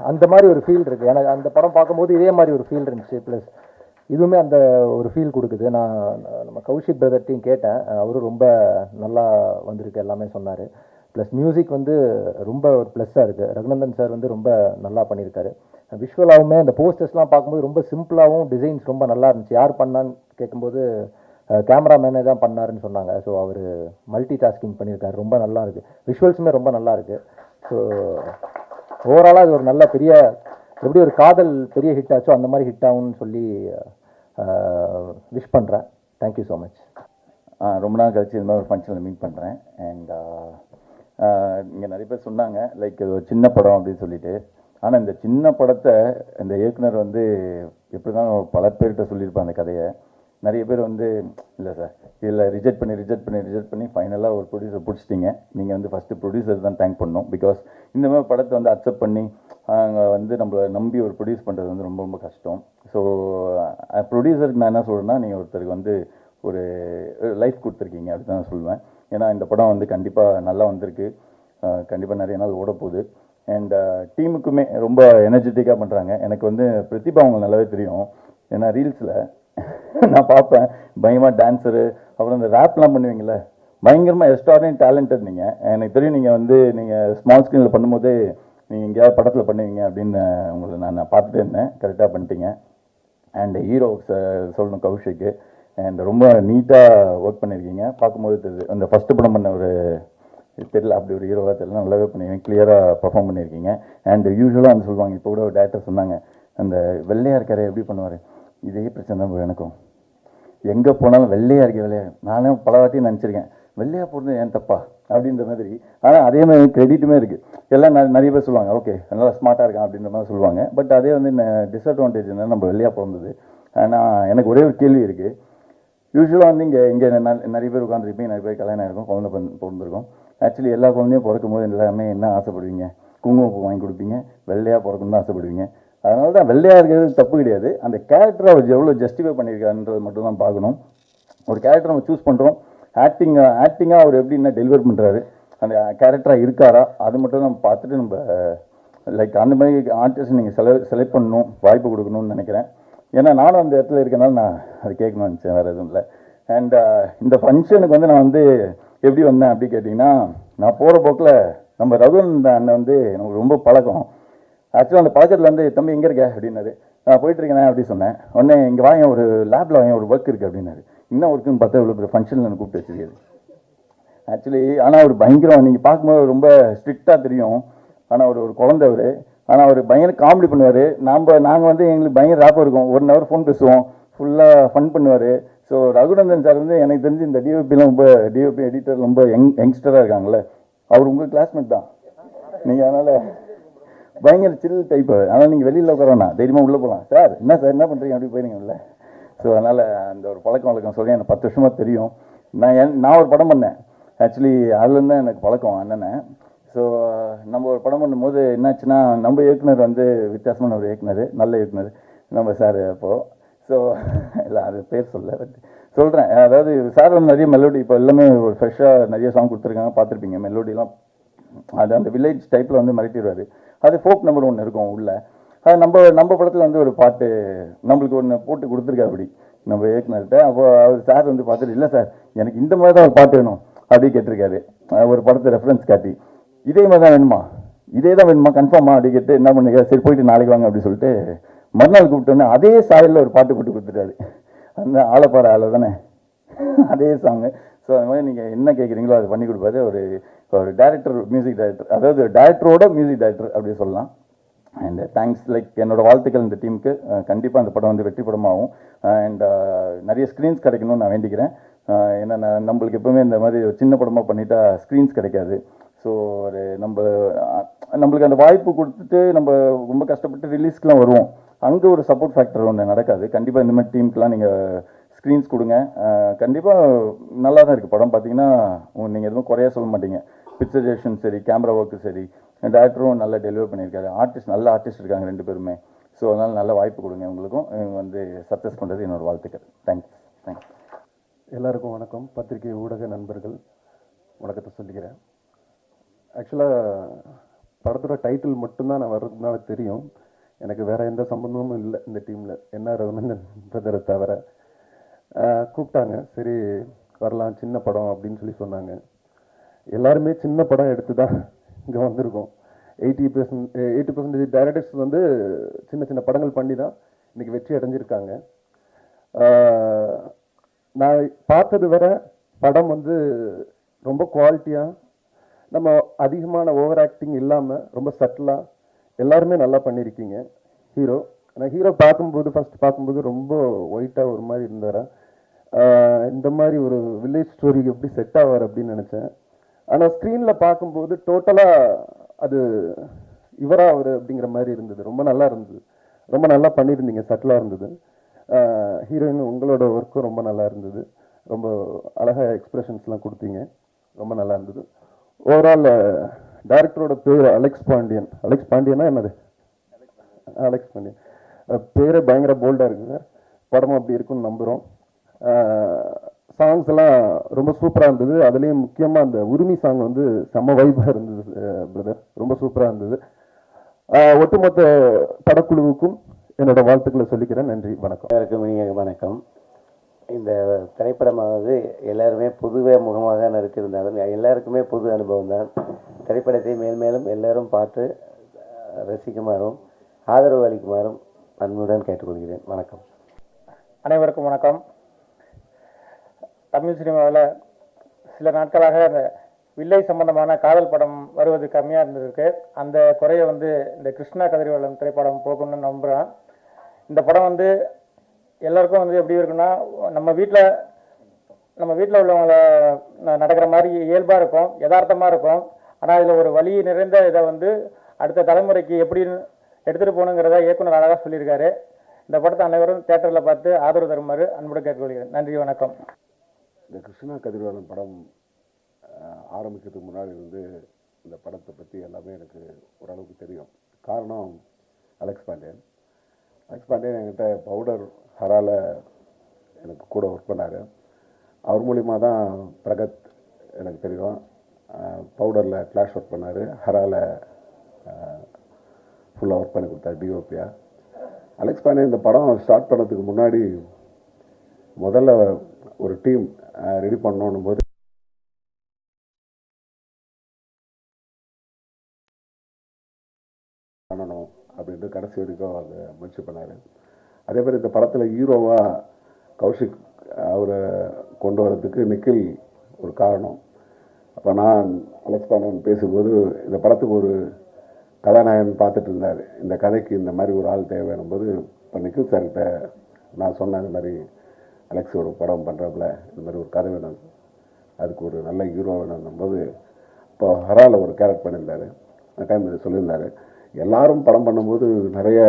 அந்த மாதிரி ஒரு ஃபீல் இருக்குது எனக்கு. அந்த படம் பார்க்கும்போது இதே மாதிரி ஒரு ஃபீல் இருந்துச்சு. ப்ளஸ் இதுவுமே அந்த ஒரு ஃபீல் கொடுக்குது. நான் நம்ம கௌஷிக் பிரதர்ட்டையும் கேட்டேன், அவரும் ரொம்ப நல்லா வந்திருக்கு எல்லாமே சொன்னார். ப்ளஸ் மியூசிக் வந்து ரொம்ப ஒரு ப்ளஸ்ஸாக இருக்குது. ரகுநந்தன் சார் வந்து ரொம்ப நல்லா பண்ணியிருக்காரு. விஷுவலாகவுமே அந்த போஸ்டர்ஸ்லாம் பார்க்கும்போது ரொம்ப சிம்பிளாகவும் டிசைன்ஸ் ரொம்ப நல்லா இருந்துச்சு. யார் பண்ணான்னு கேட்கும்போது கேமராமேனே தான் பண்ணாருன்னு சொன்னாங்க. ஸோ அவர் மல்டி டாஸ்கிங் பண்ணியிருக்காரு, ரொம்ப நல்லா இருக்குது. விஷுவல்ஸுமே ரொம்ப நல்லா இருக்குது. ஸோ ஓவராலாக இது ஒரு நல்ல பெரிய, எப்படி ஒரு காதல் பெரிய ஹிட் ஆச்சோ அந்த மாதிரி ஹிட் ஆகும்னு சொல்லி விஷ் பண்ணுறேன். Thank you so much. ரொம்ப நாள் கழிச்சு இந்த மாதிரி ஒரு ஃபங்க்ஷனில் மீட் பண்ணுறேன். அண்ட் இங்கே நிறைய பேர் சொன்னாங்க லைக் இது ஒரு சின்ன படம் அப்படின்னு சொல்லிட்டு. ஆனால் இந்த சின்ன படத்தை இந்த இயக்குனர் வந்து எப்படி தான் பல பேர்கிட்ட சொல்லியிருப்பாங்க அந்த கதையை. நிறைய பேர் வந்து இல்லை சார் இதில் ரிஜெக்ட் பண்ணி ஃபைனலாக ஒரு ப்ரொடியூசர் பிடிச்சிட்டிங்க. நீங்கள் வந்து ஃபஸ்ட்டு ப்ரொடியூசர் தான் தேங்க் பண்ணணும். பிகாஸ் இந்த மாதிரி படத்தை வந்து அக்செப்ட் பண்ணி அங்கே வந்து நம்மளை நம்பி ஒரு ப்ரொடியூஸ் பண்ணுறது வந்து ரொம்ப ரொம்ப கஷ்டம். ஸோ ப்ரொடியூசருக்கு நான் என்ன சொல்கிறேன்னா, நீங்கள் ஒருத்தருக்கு வந்து ஒரு லைஃப் கொடுத்துருக்கீங்க அப்படி தான் நான் சொல்லுவேன். ஏன்னா இந்த படம் வந்து கண்டிப்பாக நல்லா வந்திருக்கு, கண்டிப்பாக நிறைய நாள் ஓட போகுது. அண்ட் டீமுக்குமே ரொம்ப எனர்ஜெட்டிக்காக பண்ணுறாங்க. எனக்கு வந்து பிரதிபா அவங்க நல்லாவே தெரியும். ஏன்னா ரீல்ஸில் நான் பார்ப்பேன், பயங்கரமாக டான்ஸரு, அப்புறம் இந்த ரேப்லாம் பண்ணுவீங்கள, பயங்கரமாக எக்ஸ்ட்ராடினரி டேலண்டட் நீங்கள். எனக்கு தெரியும் நீங்கள் ஸ்மால் ஸ்க்ரீனில் பண்ணும்போது நீங்கள் எங்கேயாவது படத்தில் பண்ணுவீங்க அப்படின்னு உங்களை நான் பார்த்துட்டே இருந்தேன். கரெக்டாக பண்ணிட்டீங்க. அண்ட் ஹீரோ சொல்லணும் கௌஷிக்கு. அண்ட் ரொம்ப நீட்டாக ஒர்க் பண்ணியிருக்கீங்க. பார்க்கும்போது தெரியுது அந்த ஃபஸ்ட்டு படம் பண்ண ஒரு தெரியல, அப்படி ஒரு ஹீரோவாக தெரியல, நல்லாவே பண்ணியிருக்கீங்க, கிளியராக பர்ஃபார்ம் பண்ணியிருக்கீங்க. அண்ட் யூஸ்வலாக வந்து சொல்லுவாங்க, இப்போ கூட ஒரு டேரக்டர் சொன்னாங்க, அந்த வெள்ளையாக இருக்காரு எப்படி பண்ணுவார், இதே பிரச்சனை தான் எனக்கும். எங்கே போனாலும் வெள்ளையாக இருக்க நானும் பல வாட்டியும் நினச்சிருக்கேன், வெள்ளையாக போடுறது ஏன் தப்பா அப்படின்ற மாதிரி. ஆனால் அதே மாதிரி கிரெடிட்டுமே இருக்குது. எல்லாம் நிறைய பேர் சொல்லுவாங்க, ஓகே நல்லா ஸ்மார்ட்டாக இருக்கான் அப்படின்ற மாதிரி சொல்லுவாங்க. பட் அதே வந்து டிஸ்அட்வான்டேஜ் என்ன, நம்ம வெள்ளையாக பிறந்தது. ஆனால் எனக்கு ஒரே ஒரு கேள்வி இருக்குது. யூஸ்வலாக வந்து இங்கே நிறைய பேர் உட்காந்துருப்பீங்க, நிறைய பேர் கல்யாணம் ஆகிருக்கும், குழந்தை பிறந்திருக்கும். ஆக்சுவலி எல்லா குழந்தையும் பிறக்கும் போது எல்லாமே என்ன ஆசைப்படுவீங்க, குங்குமப்பூ வாங்கி கொடுப்பீங்க, வெள்ளையாக பிறக்கணும்னு தான் ஆசைப்படுவீங்க. அதனால தான் வெள்ளையாக இருக்கிறது தப்பு கிடையாது. அந்த கேரக்டரை அவர் எவ்வளோ ஜஸ்டிஃபை பண்ணியிருக்காருன்றது மட்டும் தான் பார்க்கணும். ஒரு கேரக்டர் நம்ம சூஸ் பண்ணுறோம், ஆக்டிங்காக அவர் எப்படி என்ன டெலிவர் பண்ணுறாரு, அந்த கேரக்டராக இருக்காரா, அது மட்டும் நம்ம பார்த்துட்டு நம்ம லைக் அந்த மாதிரி ஆர்டிஸ்ட் நீங்கள் செலக்ட் பண்ணணும், வாய்ப்பு கொடுக்கணும்னு நினைக்கிறேன். ஏன்னா நானும் அந்த இடத்துல இருக்கனால நான் அது கேட்கணும்னு நினச்சேன், வேறு எதுவும் இல்லை. அண்ட் இந்த ஃபங்க்ஷனுக்கு வந்து நான் வந்து எப்படி வந்தேன் அப்படி கேட்டிங்கன்னா, நான் போகிற போக்கில் நம்ம ரகுநந்தன் அண்ணன் வந்து நமக்கு ரொம்ப பழக்கம். ஆக்சுவலாக அந்த பழக்கத்தில் வந்து தம்பி எங்கே இருக்க அப்படின்னாரு. நான் போயிட்டுருக்கேன் அப்படி சொன்னேன். உடனே இங்கே வாங்க, ஒரு லேபில் வாங்க, ஒரு ஒர்க் இருக்குது அப்படின்னாரு. இன்னும் ஒர்க்குன்னு பார்த்தா இவ்வளோ பெரிய ஃபங்க்ஷனில் எனக்கு கூப்பிட்டு வச்சிருக்காரு ஆக்சுவலி. ஆனால் அவர் பயங்கரம், நீங்கள் பார்க்கும்போது ரொம்ப ஸ்ட்ரிக்டாக தெரியும். ஆனால் ஒரு குழந்தை அவர். ஆனால் அவர் பயங்கர காமெடி பண்ணுவார். நாங்கள் வந்து எங்களுக்கு பயங்கர ரேப்பாக இருக்கும். 1 hour ஃபோன் பேசுவோம், ஃபுல்லாக ஃபன் பண்ணுவார். ஸோ ரகுநந்தன் சார் வந்து எனக்கு தெரிஞ்சு இந்த டிஓபிலாம் ரொம்ப டிஓபி எடிட்டர் ரொம்ப யங்ஸ்டராக இருக்காங்களே, அவர் உங்கள் கிளாஸ்மேட் தான் நீங்கள். அதனால் பயங்கர சில் டைப்பு. ஆனால் நீங்கள் வெளியில் உட்காரவேண்ணா, தைரியமாக உள்ளே போகலாம். சார் என்ன பண்ணுறீங்க அப்படி போயிருங்க இல்லை. ஸோ அதனால் அந்த ஒரு பழக்கம் வழக்கம் சொல்லி எனக்கு 10 வருஷமாக தெரியும். நான் ஒரு படம் பண்ணேன் ஆக்சுவலி, அதுலேருந்து தான் எனக்கு பழக்கம் அண்ணனை. ஸோ நம்ம ஒரு படம் பண்ணும்போது என்னாச்சுன்னா, நம்ம இயக்குனர் வந்து வித்தியாசமான ஒரு இயக்குனர், நல்ல இயக்குனர் நம்ம சார். அப்போது ஸோ இல்லை அது பேர் சொல்கிறேன். அதாவது சார் வந்து நிறைய மெலோடி, இப்போ எல்லாமே ஒரு ஃப்ரெஷ்ஷாக நிறைய சாங் கொடுத்துருக்காங்க, பார்த்துருப்பீங்க. மெலோடிலாம் அது அந்த வில்லேஜ் டைப்பில் வந்து மிரட்டிடுவார். அது ஃபோக் நம்பர் ஒன்று இருக்கும் உள்ள. அது நம்ம படத்தில் வந்து ஒரு பாட்டு நம்மளுக்கு ஒன்று போட்டு கொடுத்துருக்கா அப்படி நம்ம இயக்குனர்கிட்ட. அப்போ அவர் சார் வந்து பார்த்துட்டு, இல்லை சார் எனக்கு இந்த மாதிரி தான் ஒரு பாட்டு வேணும் அப்படி கேட்டிருக்காரு. ஒரு படத்தை ரெஃபரன்ஸ் காட்டி, இதே மாதிரி தான் வேணுமா, இதே தான் வேணுமா, கன்ஃபார்மா அப்படி கேட்டு என்ன பண்ணுங்க, சரி போயிட்டு நாளைக்கு வாங்க அப்படி சொல்லிட்டு மறுநாள் கூப்பிட்டோன்னே அதே சாயலில் ஒரு பாட்டு போட்டு கொடுத்துட்டாரு. அந்த ஆளப்பாறை ஆளை தானே அதே சாங்கு. ஸோ அது மாதிரி நீங்கள் என்ன கேட்குறீங்களோ அது பண்ணி கொடுப்பாரு. ஒரு டைரக்டர், மியூசிக் டைரக்டர், அதாவது டைரக்டரோட மியூசிக் டைரக்டர் அப்படி சொல்லலாம். அண்ட் தேங்க்ஸ், லைக் என்னோட வாழ்த்துக்கள் இந்த டீமுக்கு. கண்டிப்பாக அந்த படம் வந்து வெற்றி படமாகும். அண்ட் நிறைய ஸ்க்ரீன்ஸ் கிடைக்கணும்னு நான் வேண்டிக்கிறேன். ஏன்னா நம்மளுக்கு எப்பவுமே இந்த மாதிரி ஒரு சின்ன படமாக பண்ணிட்டா ஸ்க்ரீன்ஸ் கிடைக்காது. ஸோ ஒரு நம்மளுக்கு அந்த வாய்ப்பு கொடுத்துட்டு நம்ம ரொம்ப கஷ்டப்பட்டு ரிலீஸ்க்கெலாம் வருவோம், அங்கே ஒரு சப்போர்ட் ஃபேக்டர் ஒன்று நடக்காது. கண்டிப்பாக இந்த மாதிரி டீமுக்கெலாம் நீங்கள் ஸ்க்ரீன்ஸ் கொடுங்க. கண்டிப்பாக நல்லா தான் இருக்குது படம். பார்த்தீங்கன்னா நீங்கள் எதுவும் குறையா சொல்ல மாட்டீங்க. பிக்சரேஷன் சரி, கேமரா ஒர்க்கு சரி, டேரக்டரும் நல்லா டெலிவர் பண்ணியிருக்காரு. நல்ல ஆர்டிஸ்ட் இருக்காங்க 2 பேருமே. ஸோ அதனால் நல்ல வாய்ப்பு கொடுங்க உங்களுக்கும். வந்து சக்ஸஸ் பண்ணுறது என்னோட வாழ்த்துக்கள். தேங்க்ஸ். எல்லாருக்கும் வணக்கம். பத்திரிகை ஊடக நண்பர்கள் வணக்கத்தை சொல்லிக்கிறேன். ஆக்சுவலாக படத்தோட டைட்டில் மட்டும்தான் நான் வர்றதுனால தெரியும். எனக்கு வேற எந்த சம்பந்தமும் இல்லை இந்த டீமில், என்ன ரகுநந்தன் பிரதரை தவிர. கூப்பிட்டாங்க, சரி வரலாம் சின்ன படம் அப்படின்னு சொல்லி சொன்னாங்க. எல்லாருமே சின்ன படம் எடுத்து தான் இங்கே வந்திருக்கோம். 80% டைரக்டர்ஸ் வந்து சின்ன சின்ன படங்கள் பண்ணி தான் இன்னைக்கு வெற்றி அடைஞ்சிருக்காங்க. நான் பார்த்தது வர படம் வந்து ரொம்ப குவாலிட்டியாக, நம்ம அதிகமான ஓவர் ஆக்டிங் இல்லாமல் ரொம்ப சட்டிலாக எல்லாருமே நல்லா பண்ணியிருக்கீங்க. நான் ஹீரோ பார்க்கும்போது ஃபர்ஸ்ட் பார்க்கும்போது ரொம்ப ஒயிட்டாக ஒரு மாதிரி இருந்தார். இந்த மாதிரி ஒரு வில்லேஜ் ஸ்டோரிக்கு எப்படி செட் ஆவார் அப்படின்னு நினச்சேன். ஆனால் ஸ்க்ரீனில் பார்க்கும்போது டோட்டலாக அது இவராக அவர் அப்படிங்கிற மாதிரி இருந்தது. ரொம்ப நல்லா இருந்தது, ரொம்ப நல்லா பண்ணியிருந்தீங்க, சட்டிலாக இருந்தது. ஹீரோயின் உங்களோட ஒர்க்கும் ரொம்ப நல்லா இருந்தது. ரொம்ப அழகாக எக்ஸ்பிரஷன்ஸ்லாம் கொடுத்தீங்க, ரொம்ப நல்லா இருந்தது. ஓவரால் டைரக்டரோட பேர் அலெக்ஸ் பாண்டியனா என்னது? அலெக்ஸ் பாண்டியன் பேரே பயங்கர போல்டாக இருக்குது சார். படமும் அப்படி இருக்குன்னு நம்புகிறோம். சாங்ஸ் எல்லாம் ரொம்ப சூப்பராக இருந்தது. அதுலேயும் முக்கியமாக அந்த உரிமை சாங் வந்து செம்ம வைப்பாக இருந்தது பிரதர், ரொம்ப சூப்பராக இருந்தது. ஒட்டுமொத்த படக்குழுவுக்கும் என்னோட வாழ்த்துக்களை சொல்லிக்கிறேன். நன்றி, வணக்கம். எல்லாருக்கும் வணக்கம். இந்த திரைப்படமானது எல்லாருமே புதுவே முகமாக நடித்திருந்தாலும் எல்லாருக்குமே புது அனுபவம் தான். திரைப்படத்தை மேல்மேலும் எல்லாரும் பார்த்து ரசிக்குமாறும் ஆதரவு அளிக்குமாறும் அன்புடன் கேட்டுக்கொள்கிறேன். வணக்கம். அனைவருக்கும் வணக்கம். தமிழ் சினிமாவில் சில நாட்களாக அந்த வில்லேஜ் சம்பந்தமான காதல் படம் வருவது கம்மியாக இருந்திருக்கு. அந்த குறையை வந்து இந்த கிருஷ்ணா கதிர்வேலன் திரைப்படம் போகணும்னு நம்புகிறேன். இந்த படம் வந்து எல்லாருக்கும் வந்து எப்படி இருக்குன்னா, நம்ம வீட்டில் உள்ளவங்களை நடக்கிற மாதிரி இயல்பாக இருக்கும், யதார்த்தமாக இருக்கும். ஆனால் இதில் ஒரு வலி நிறைந்த இதை வந்து அடுத்த தலைமுறைக்கு எப்படி எடுத்துகிட்டு போகணுங்கிறத இயக்குனர் அழகாக சொல்லியிருக்காரு. இந்த படத்தை அனைவரும் தியேட்டரில் பார்த்து ஆதரவு தருமாறு அன்புடன் கேட்டுக்கொள்கிறேன். நன்றி, வணக்கம். இந்த கிருஷ்ணா கதிர்வேலன் படம் ஆரம்பிக்கிறதுக்கு முன்னாடி வந்து இந்த படத்தை பற்றி எல்லாமே எனக்கு ஓரளவுக்கு தெரியும். காரணம் அலெக்ஸ் பாண்டியன் என்கிட்ட பவுடர் ஹரால எனக்கு கூட ஒர்க் பண்ணார். அவர் மூலிமா தான் பிரகத் எனக்கு தெரியும். பவுடரில் ஃப்ளாஷ் ஒர்க் பண்ணார், ஹரால ஃபுல்லாக ஒர்க் பண்ணி கொடுத்தார் டிஓபியாக. அலெக்ஸ் பாண்டியன் இந்த படம் ஸ்டார்ட் பண்ணதுக்கு முன்னாடி முதல்ல ஒரு டீம் ரெடி பண்ணணும் போது பண்ணணும் அப்படின்ட்டு கடைசி வரைக்கும் அதை முயற்சி பண்ணார். அதே மாதிரி இந்த படத்தில் ஹீரோவாக கௌஷிக் அவரை கொண்டு வரதுக்கு நிக்கில் ஒரு காரணம். அப்போ நான் அலெக்ஸ் பாண்டியன் பேசும்போது இந்த படத்துக்கு ஒரு கதாநாயகன் பார்த்துட்டு இருந்தார். இந்த கதைக்கு இந்த மாதிரி ஒரு ஆள் தேவைன்னும் போது இப்போ நிக்கில் சார்கிட்ட நான் சொன்னேன், இந்த மாதிரி அலெக்ஸ் ஒரு படம் பண்ணுறப்பல இந்த மாதிரி ஒரு கதை வேணும், அதுக்கு ஒரு நல்ல ஹீரோ வேணும் போது இப்போ ஹரால ஒரு கேரக்டர் பண்ணியிருந்தார். அந்த டைம் இது சொல்லியிருந்தார். எல்லாரும் படம் பண்ணும்போது நிறைய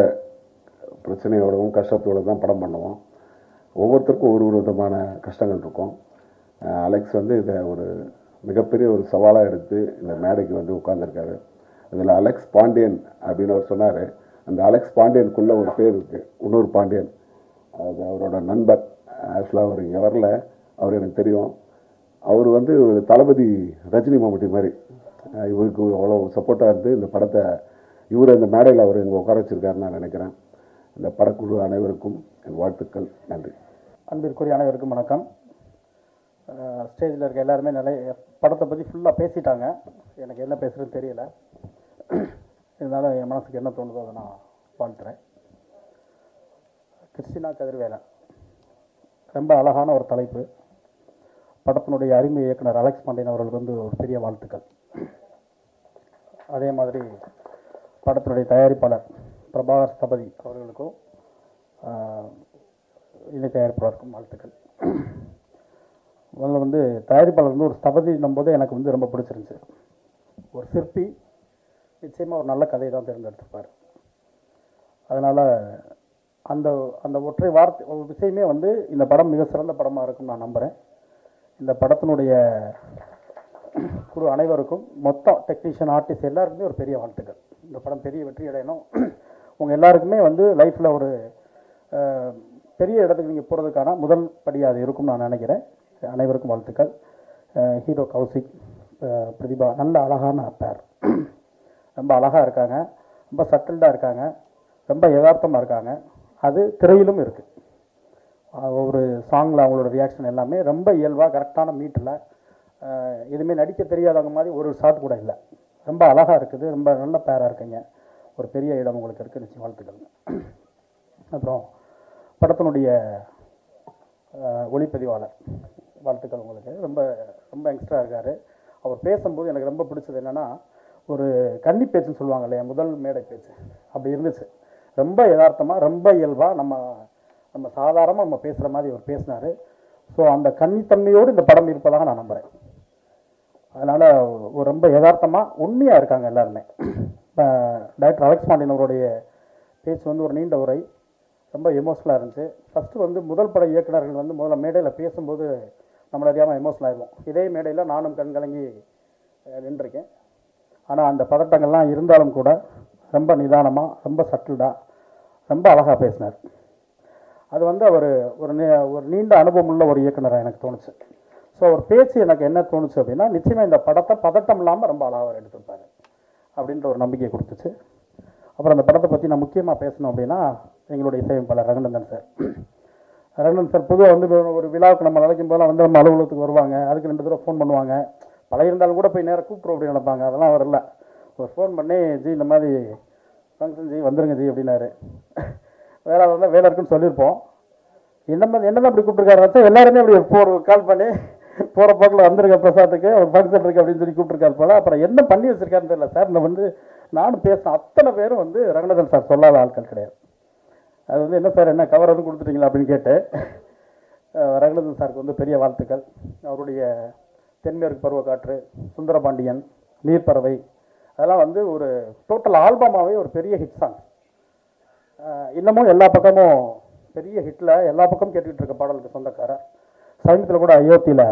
பிரச்சனையோடவும் கஷ்டத்தோடு தான் படம் பண்ணுவோம். ஒவ்வொருத்தருக்கும் ஒரு ஒரு விதமான கஷ்டங்கள் இருக்கும். அலெக்ஸ் வந்து இதை ஒரு மிகப்பெரிய ஒரு சவாலாக எடுத்து இந்த மேடைக்கு வந்து உட்கார்ந்துருக்காரு. அதில் அலெக்ஸ் பாண்டியன் அப்படின்னு அவர் சொன்னார். அந்த அலெக்ஸ் பாண்டியனுக்குள்ளே ஒரு பேர் இருக்குது, இன்னொரு பாண்டியன். அது அவரோட நண்பர். ஆக்சுவலாக அவர் இங்கே வரல, அவர் எனக்கு தெரியும். அவர் வந்து ஒரு தளபதி ரஜினி மம்முட்டி மாதிரி இவருக்கு அவ்வளோ சப்போர்ட்டாக இருந்து இந்த படத்தை இவர் இந்த மேடையில் அவர் இங்கே உட்கார வச்சிருக்காருன்னு நான் நினைக்கிறேன். இந்த படக்குழு அனைவருக்கும் என் வாழ்த்துக்கள். நன்றி. அன்பிற்குரிய அனைவருக்கும் வணக்கம். ஸ்டேஜில் இருக்க எல்லாருமே நிறைய படத்தை பற்றி ஃபுல்லாக பேசிட்டாங்க. எனக்கு என்ன பேசுகிறதுன்னு தெரியல. இருந்தாலும் என் மனசுக்கு என்ன தோணுதோ அதை நான் வாழ்த்துறேன். கிறிஸ்டினா கதிர்வேலன் ரொம்ப அழகான ஒரு தலைப்பு. படத்தினுடைய அறிமுக இயக்குனர் அலெக்ஸ் பாண்டியன் அவர்களுக்கு வந்து ஒரு பெரிய வாழ்த்துக்கள். அதே மாதிரி படத்தினுடைய தயாரிப்பாளர் பிரபாகர் ஸ்தபதி அவர்களுக்கும் இணை தயாரிப்பாளருக்கும் வாழ்த்துக்கள். முதல்ல வந்து தயாரிப்பாளர் வந்து ஒரு ஸ்தபதின்னும் போது எனக்கு வந்து ரொம்ப பிடிச்சிருந்துச்சு. ஒரு சிற்பி நிச்சயமாக ஒரு நல்ல கதையை தான் தேர்ந்தெடுத்திருப்பார். அதனால் அந்த அந்த ஒற்றை வார்த்தை ஒரு விஷயமே வந்து இந்த படம் மிக சிறந்த படமாக இருக்கும்னு நான் நம்புகிறேன். இந்த படத்தினுடைய குழு அனைவருக்கும், மொத்தம் டெக்னீஷியன், ஆர்டிஸ்ட் எல்லாருக்குமே ஒரு பெரிய வாழ்த்துக்கள். இந்த படம் பெரிய வெற்றி அடையணும். உங்கள் எல்லாருக்குமே வந்து லைஃப்பில் ஒரு பெரிய இடத்துக்கு நீங்கள் போகிறதுக்கான முதல் படியாக அது இருக்கும்னு நான் நினைக்கிறேன். அனைவருக்கும் வாழ்த்துக்கள். ஹீரோ கௌசிக், பிரதிபா நல்ல அழகான பேர். ரொம்ப அழகாக இருக்காங்க, ரொம்ப சட்டில்டாக இருக்காங்க, ரொம்ப யதார்த்தமாக இருக்காங்க. அது திரையிலும் இருக்குது. ஒரு சாங்கில் அவங்களோட ரியாக்ஷன் எல்லாமே ரொம்ப இயல்பாக கரெக்டான மீட்டில், எதுவுமே நடிக்க தெரியாதவங்க மாதிரி ஒரு ஷாட் கூட இல்லை. ரொம்ப அழகாக இருக்குது. ரொம்ப நல்ல பேராக இருக்குங்க. ஒரு பெரிய இடம் உங்களுக்கு இருக்குது. நிச்சயம் வாழ்த்துக்கள். அப்புறம் படத்தினுடைய ஒளிப்பதிவாளர் வாழ்த்துக்கள் உங்களுக்கு. ரொம்ப ரொம்ப எக்ஸ்ட்ரா இருக்கார். அவர் பேசும்போது எனக்கு ரொம்ப பிடிச்சது என்னென்னா, ஒரு கன்னி பேச்சுன்னு சொல்லுவாங்க இல்லையா, முதல் மேடை பேச்சு அப்படி இருந்துச்சு. ரொம்ப யதார்த்தமாக, ரொம்ப இயல்பாக, நம்ம சாதாரணமாக நம்ம பேசுகிற மாதிரி அவர் பேசினார். ஸோ அந்த கன்னித்தன்மையோடு இந்த படம் இருப்பதாக நான் நம்புகிறேன். அதனால் ஒரு ரொம்ப யதார்த்தமாக உண்மையாக இருக்காங்க எல்லாருமே. டைரக்டர் அலெக்ஸ் பாண்டியன் அவருடைய பேச்சு வந்து ஒரு நீண்ட உரை, ரொம்ப எமோஷனலாக இருந்துச்சு. ஃபஸ்ட்டு வந்து முதல் பட இயக்குநர்கள் வந்து முதல்ல மேடையில் பேசும்போது நம்மளை அறியாமல் எமோஷனல் ஆகிடுவோம். இதே மேடையில் நானும் கண் கலங்கி நின்றுருக்கேன். ஆனால் அந்த பதட்டங்கள்லாம் இருந்தாலும் கூட ரொம்ப நிதானமாக, ரொம்ப சட்டில்டாக, ரொம்ப அழகாக பேசினார். அது வந்து அவர் ஒரு நீண்ட அனுபவம் உள்ள ஒரு இயக்குனராக எனக்கு தோணுச்சு. ஸோ அவர் பேச்சு எனக்கு என்ன தோணுச்சு அப்படின்னா, நிச்சயமாக இந்த படத்தை பதட்டம் இல்லாமல் ரொம்ப அழகாக எடுத்துருப்பார் அப்படின்ற ஒரு நம்பிக்கையை கொடுத்துச்சு. அப்புறம் அந்த படத்தை பற்றி நான் முக்கியமாக பேசணும் அப்படின்னா, எங்களுடைய இசையமைப்பாளர் ரகுநந்தன் சார். ரகுநந்தன் சார் பொதுவாக வந்து ஒரு விழாவுக்கு நம்ம அழைக்கும் போதெல்லாம் வந்து நம்ம அலுவலகத்துக்கு வருவாங்க. அதுக்கு 2 தடவை ஃபோன் பண்ணுவாங்க. இருந்தாலும் கூட போய் நேராக கூப்பிட்றோம் அப்படி நினைப்பாங்க. அதெல்லாம் அவர் இல்லை. ஒரு ஃபோன் பண்ணி, ஜி இந்த மாதிரி ஃபங்க்ஷன் ஜி வந்துருங்க ஜி அப்படின்னாரு. வேலை இருந்தால் வேலை இருக்குன்னு சொல்லியிருப்போம். என்னதான் அப்படி கூப்பிட்டுருக்காரு வச்சா எல்லாருமே அப்படி ஒரு கால் பண்ணி போகிற போக்கில் வந்துருங்க பிரசாத்துக்கு, ஒரு ஃபங்க்ஷன் இருக்குது அப்படின்னு சொல்லி கூப்பிட்டுருக்காரு போல. அப்புறம் என்ன பண்ணி வச்சிருக்காருன்னு தெரியல சார். இந்த வந்து நானும் பேசினேன். அத்தனை பேரும் வந்து ரங்கநாதன் சார் சொல்லாத ஆட்கள் கிடையாது. அது வந்து என்ன சார், என்ன கவர் எதுவும் கொடுத்துட்டீங்களா அப்படின்னு கேட்டு ரங்கநாதன் சாருக்கு வந்து பெரிய வாழ்த்துக்கள். அவருடைய தென்மேற்கு பருவக்காற்று, சுந்தரபாண்டியன், நீர்ப்பறவை, அதெல்லாம் வந்து ஒரு டோட்டல் ஆல்பமாகவே ஒரு பெரிய ஹிட் சாங். இன்னமும் எல்லா பக்கமும் பெரிய ஹிட்டில் எல்லா பக்கமும் கேட்டுக்கிட்டு இருக்க பாடலுக்கு சொந்தக்காரர். சமீபத்தில் கூட அயோத்தியில்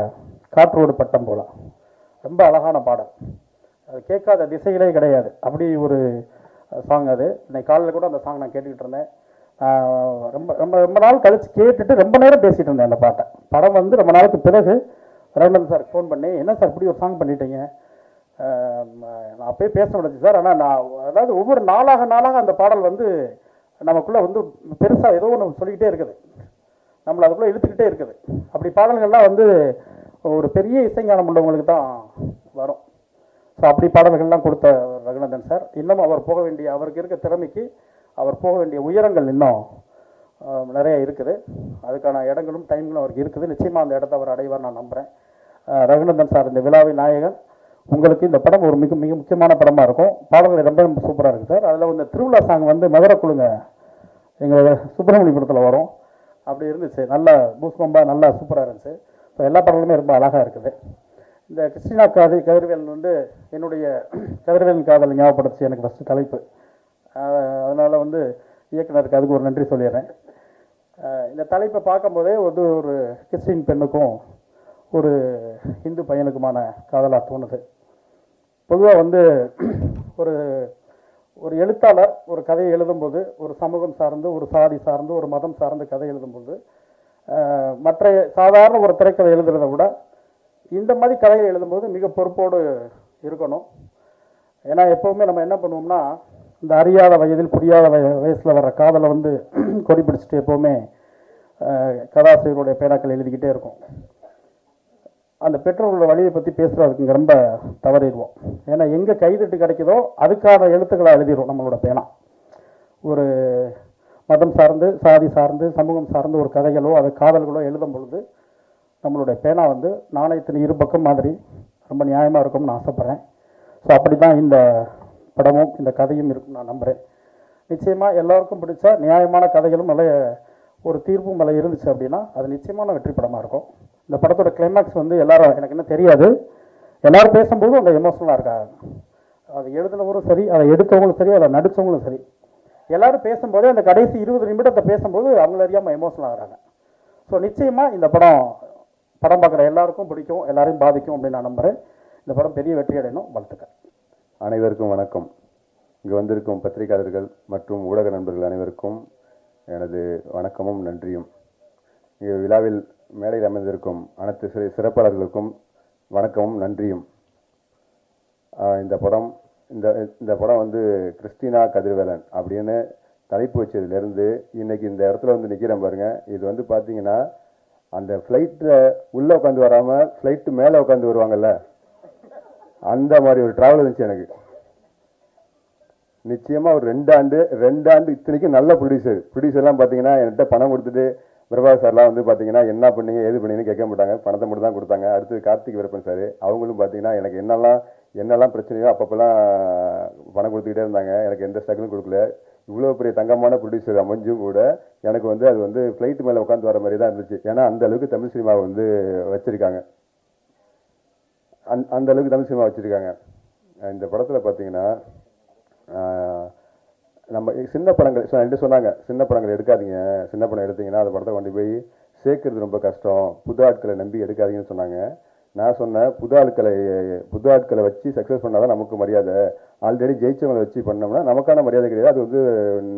காற்றோடு பட்டம் போல ரொம்ப அழகான பாடல். அது கேட்காத திசைகளே கிடையாது. அப்படி ஒரு சாங் அது. இன்னைக்கு காலையில் கூட அந்த சாங் நான் கேட்டுக்கிட்டு இருந்தேன். ரொம்ப ரொம்ப ரொம்ப நாள் கழித்து கேட்டுட்டு ரொம்ப நேரம் பேசிகிட்டு இருந்தேன் அந்த பாட்டை. படம் வந்து ரொம்ப நாளுக்கு பிறகு ரகுநந்தன் சார் ஃபோன் பண்ணி, என்ன சார் இப்படி ஒரு சாங் பண்ணிட்டீங்க, நான் அப்பயே பேச முடிஞ்சு சார். ஆனால் நான் அதாவது ஒவ்வொரு நாளாக அந்த பாடல் வந்து நமக்குள்ளே வந்து பெருசாக ஏதோ ஒன்று சொல்லிக்கிட்டே இருக்குது, நம்மளை அதுக்குள்ளே இழுத்துக்கிட்டே இருக்குது. அப்படி பாடல்கள்லாம் வந்து ஒரு பெரிய இசைஞானம் உள்ளவங்களுக்கு தான் வரும். ஸோ அப்படி பாடல்கள்லாம் கொடுத்த ரகுநந்தன் சார், இன்னும் அவர் போக வேண்டிய, அவருக்கு இருக்க திறமைக்கு அவர் போக வேண்டிய உயரங்கள் இன்னும் நிறைய இருக்குது. அதுக்கான இடங்களும் டைம்களும் அவருக்கு இருக்குது. நிச்சயமாக அந்த இடத்த அவர் அடைவார் நான் நம்புகிறேன். ரகுநந்தன் சார், இந்த விழாவின் நாயகன், உங்களுக்கு இந்த படம் ஒரு மிக மிக முக்கியமான படமாக இருக்கும். பாடல்கள் ரொம்ப ரொம்ப சூப்பராக இருக்குது சார். அதில் இந்த திருவிழா சாங் வந்து மதுரை குழுங்க எங்கள் சுப்பிரமணியபுரத்தில் வரும். அப்படி இருந்துச்சு. நல்ல பூஸ்பம்பாக நல்லா சூப்பராக இருந்துச்சு. ஸோ எல்லா பாடலுமே ரொம்ப அழகாக இருக்குது. இந்த கிறிஸ்டினா கதிர்வேலன் வந்து என்னுடைய கதிர்வேலன் காதல் ஞாபகப்படுத்தி எனக்கு ஃபஸ்ட்டு தலைப்பு. அதனால் வந்து இயக்குனருக்கு அதுக்கு ஒரு நன்றி சொல்லிடுறேன். இந்த தலைப்பை பார்க்கும்போதே வந்து ஒரு கிறிஸ்டின் பெண்ணுக்கும் ஒரு இந்து பையனுக்குமான காதலாக தோணுது. பொதுவாக வந்து ஒரு ஒரு எழுத்தாளர் ஒரு கதையை எழுதும்போது ஒரு சமூகம் சார்ந்து, ஒரு சாதி சார்ந்து, ஒரு மதம் சார்ந்து கதை எழுதும்போது மற்ற சாதாரண ஒரு திரைக்கதை எழுதுறதை விட இந்த மாதிரி கதையை எழுதும்போது மிக பொறுப்போடு இருக்கணும். ஏன்னா எப்போவுமே நம்ம என்ன பண்ணுவோம்னா, இந்த அறியாத வயதில் புரியாத வயசில் வர்ற காதலை வந்து கொடி பிடிச்சிட்டு எப்போவுமே கதாசிரியருடைய பேனாக்கள் எழுதிக்கிட்டே இருக்கும். அந்த பெற்றோர்களோட வழியை பற்றி பேசுகிறதுக்கு ரொம்ப தவறிடுவோம். ஏன்னா எங்கே கைதட்டு கிடைக்குதோ அதுக்கான எழுத்துக்களை எழுதிடும் நம்மளோட பேனா. ஒரு மதம் சார்ந்து, சாதி சார்ந்து, சமூகம் சார்ந்து ஒரு கதைகளோ அது காதல்களோ எழுதும் பொழுது நம்மளுடைய பேனா வந்து நாணயத்தின் இரு பக்கம் மாதிரி ரொம்ப நியாயமாக இருக்கும்னு நான் ஆசைப்பட்றேன். ஸோ அப்படி தான் இந்த படமும் இந்த கதையும் இருக்குன்னு நான் நம்புகிறேன். நிச்சயமாக எல்லாருக்கும் பிடிச்ச நியாயமான கதைகளும் நல்ல ஒரு தீர்ப்பும் மேலே இருந்துச்சு அப்படின்னா அது நிச்சயமான வெற்றி படமாக இருக்கும். இந்த படத்தோட கிளைமேக்ஸ் வந்து எல்லாரும், எனக்கு என்ன தெரியாது, எல்லாரும் பேசும்போதும் அந்த எமோஷனலாக இருக்காங்க. அதை எழுதினவரும் சரி, அதை எடுத்தவங்களும் சரி, அதை நடித்தவங்களும் சரி, எல்லாரும் பேசும்போதே அந்த கடைசி 20 நிமிடத்தை பேசும்போது அவங்கள அறியாமல் எமோஷனல் ஆகிறாங்க. ஸோ நிச்சயமாக இந்த படம் பார்க்குற எல்லாருக்கும் பிடிக்கும், எல்லாரையும் பாதிக்கும் அப்படின்னு நான் நம்புகிறேன். இந்த படம் பெரிய வெற்றி அடையணும். வாழ்த்துக்கள். அனைவருக்கும் வணக்கம். இங்கு வந்திருக்கும் பத்திரிகையாளர்கள் மற்றும் ஊடக நண்பர்கள் அனைவருக்கும் எனது வணக்கமும் நன்றியும். இங்கே விழாவில் மேடையில் அமர்ந்திருக்கும் அனைத்து சிறப்பாளர்களுக்கும் வணக்கமும் நன்றியும். இந்த படம் வந்து கிறிஸ்டினா கதிர்வேலன் அப்படின்னு தலைப்பு வச்சதுலேருந்து இன்னைக்கு இந்த இடத்துல வந்து நிற்கிறேன் பாருங்க. இது வந்து பார்த்தீங்கன்னா அந்த ஃப்ளைட்டில் உள்ளே உட்காந்து வராமல் ஃப்ளைட்டு மேலே உட்காந்து வருவாங்கல்ல, அந்த மாதிரி ஒரு ட்ராவல் இருந்துச்சு எனக்கு. நிச்சயமாக ஒரு 2 ஆண்டு இத்தனைக்கும் நல்ல ப்ரொடியூசர்லாம் பார்த்தீங்கன்னா என்கிட்ட பணம் கொடுத்துட்டு பிரபாஸ் சார்லாம் வந்து பார்த்தீங்கன்னா என்ன பண்ணீங்க ஏது பண்ணீங்கன்னு கேட்க மாட்டாங்க, பணத்தை மட்டும் தான் கொடுத்தாங்க. அடுத்து கார்த்திக் வீரப்பன் சார், அவங்களும் பார்த்தீங்கன்னா எனக்கு என்னெல்லாம் பிரச்சனையோ அப்பப்பெல்லாம் பணம் கொடுத்துக்கிட்டே இருந்தாங்க. எனக்கு எந்த ஸ்ட்ரகிளும் கொடுக்கல. இவ்வளோ பெரிய தங்கமான ப்ரொடியூசர் அமைஞ்சும் கூட எனக்கு வந்து அது வந்து ஃப்ளைட் மேலே உட்காந்து வர மாதிரி தான் இருந்துச்சு. ஏன்னா அந்த அளவுக்கு தமிழ் சினிமாவை வந்து வச்சுருக்காங்க. அந்த அளவுக்கு தமிழ் சினிமா வச்சுருக்காங்க. இந்த படத்தில் பார்த்தீங்கன்னா நம்ம சின்ன படங்கள் ரெண்டு சொன்னாங்க, சின்ன படங்கள் எடுக்காதீங்க, சின்ன படம் எடுத்தீங்கன்னா அந்த படத்தை கொண்டு போய் சேர்க்கறது ரொம்ப கஷ்டம், புது ஆட்களை நம்பி எடுக்காதீங்கன்னு சொன்னாங்க. நான் சொன்னேன், புது ஆட்களை வச்சு சக்ஸஸ் பண்ணாதான் நமக்கு மரியாதை, ஆல்ரெடி ஜெயிச்சவங்களை வச்சு பண்ணோம்னா நமக்கான மரியாதை கிடையாது, அது வந்து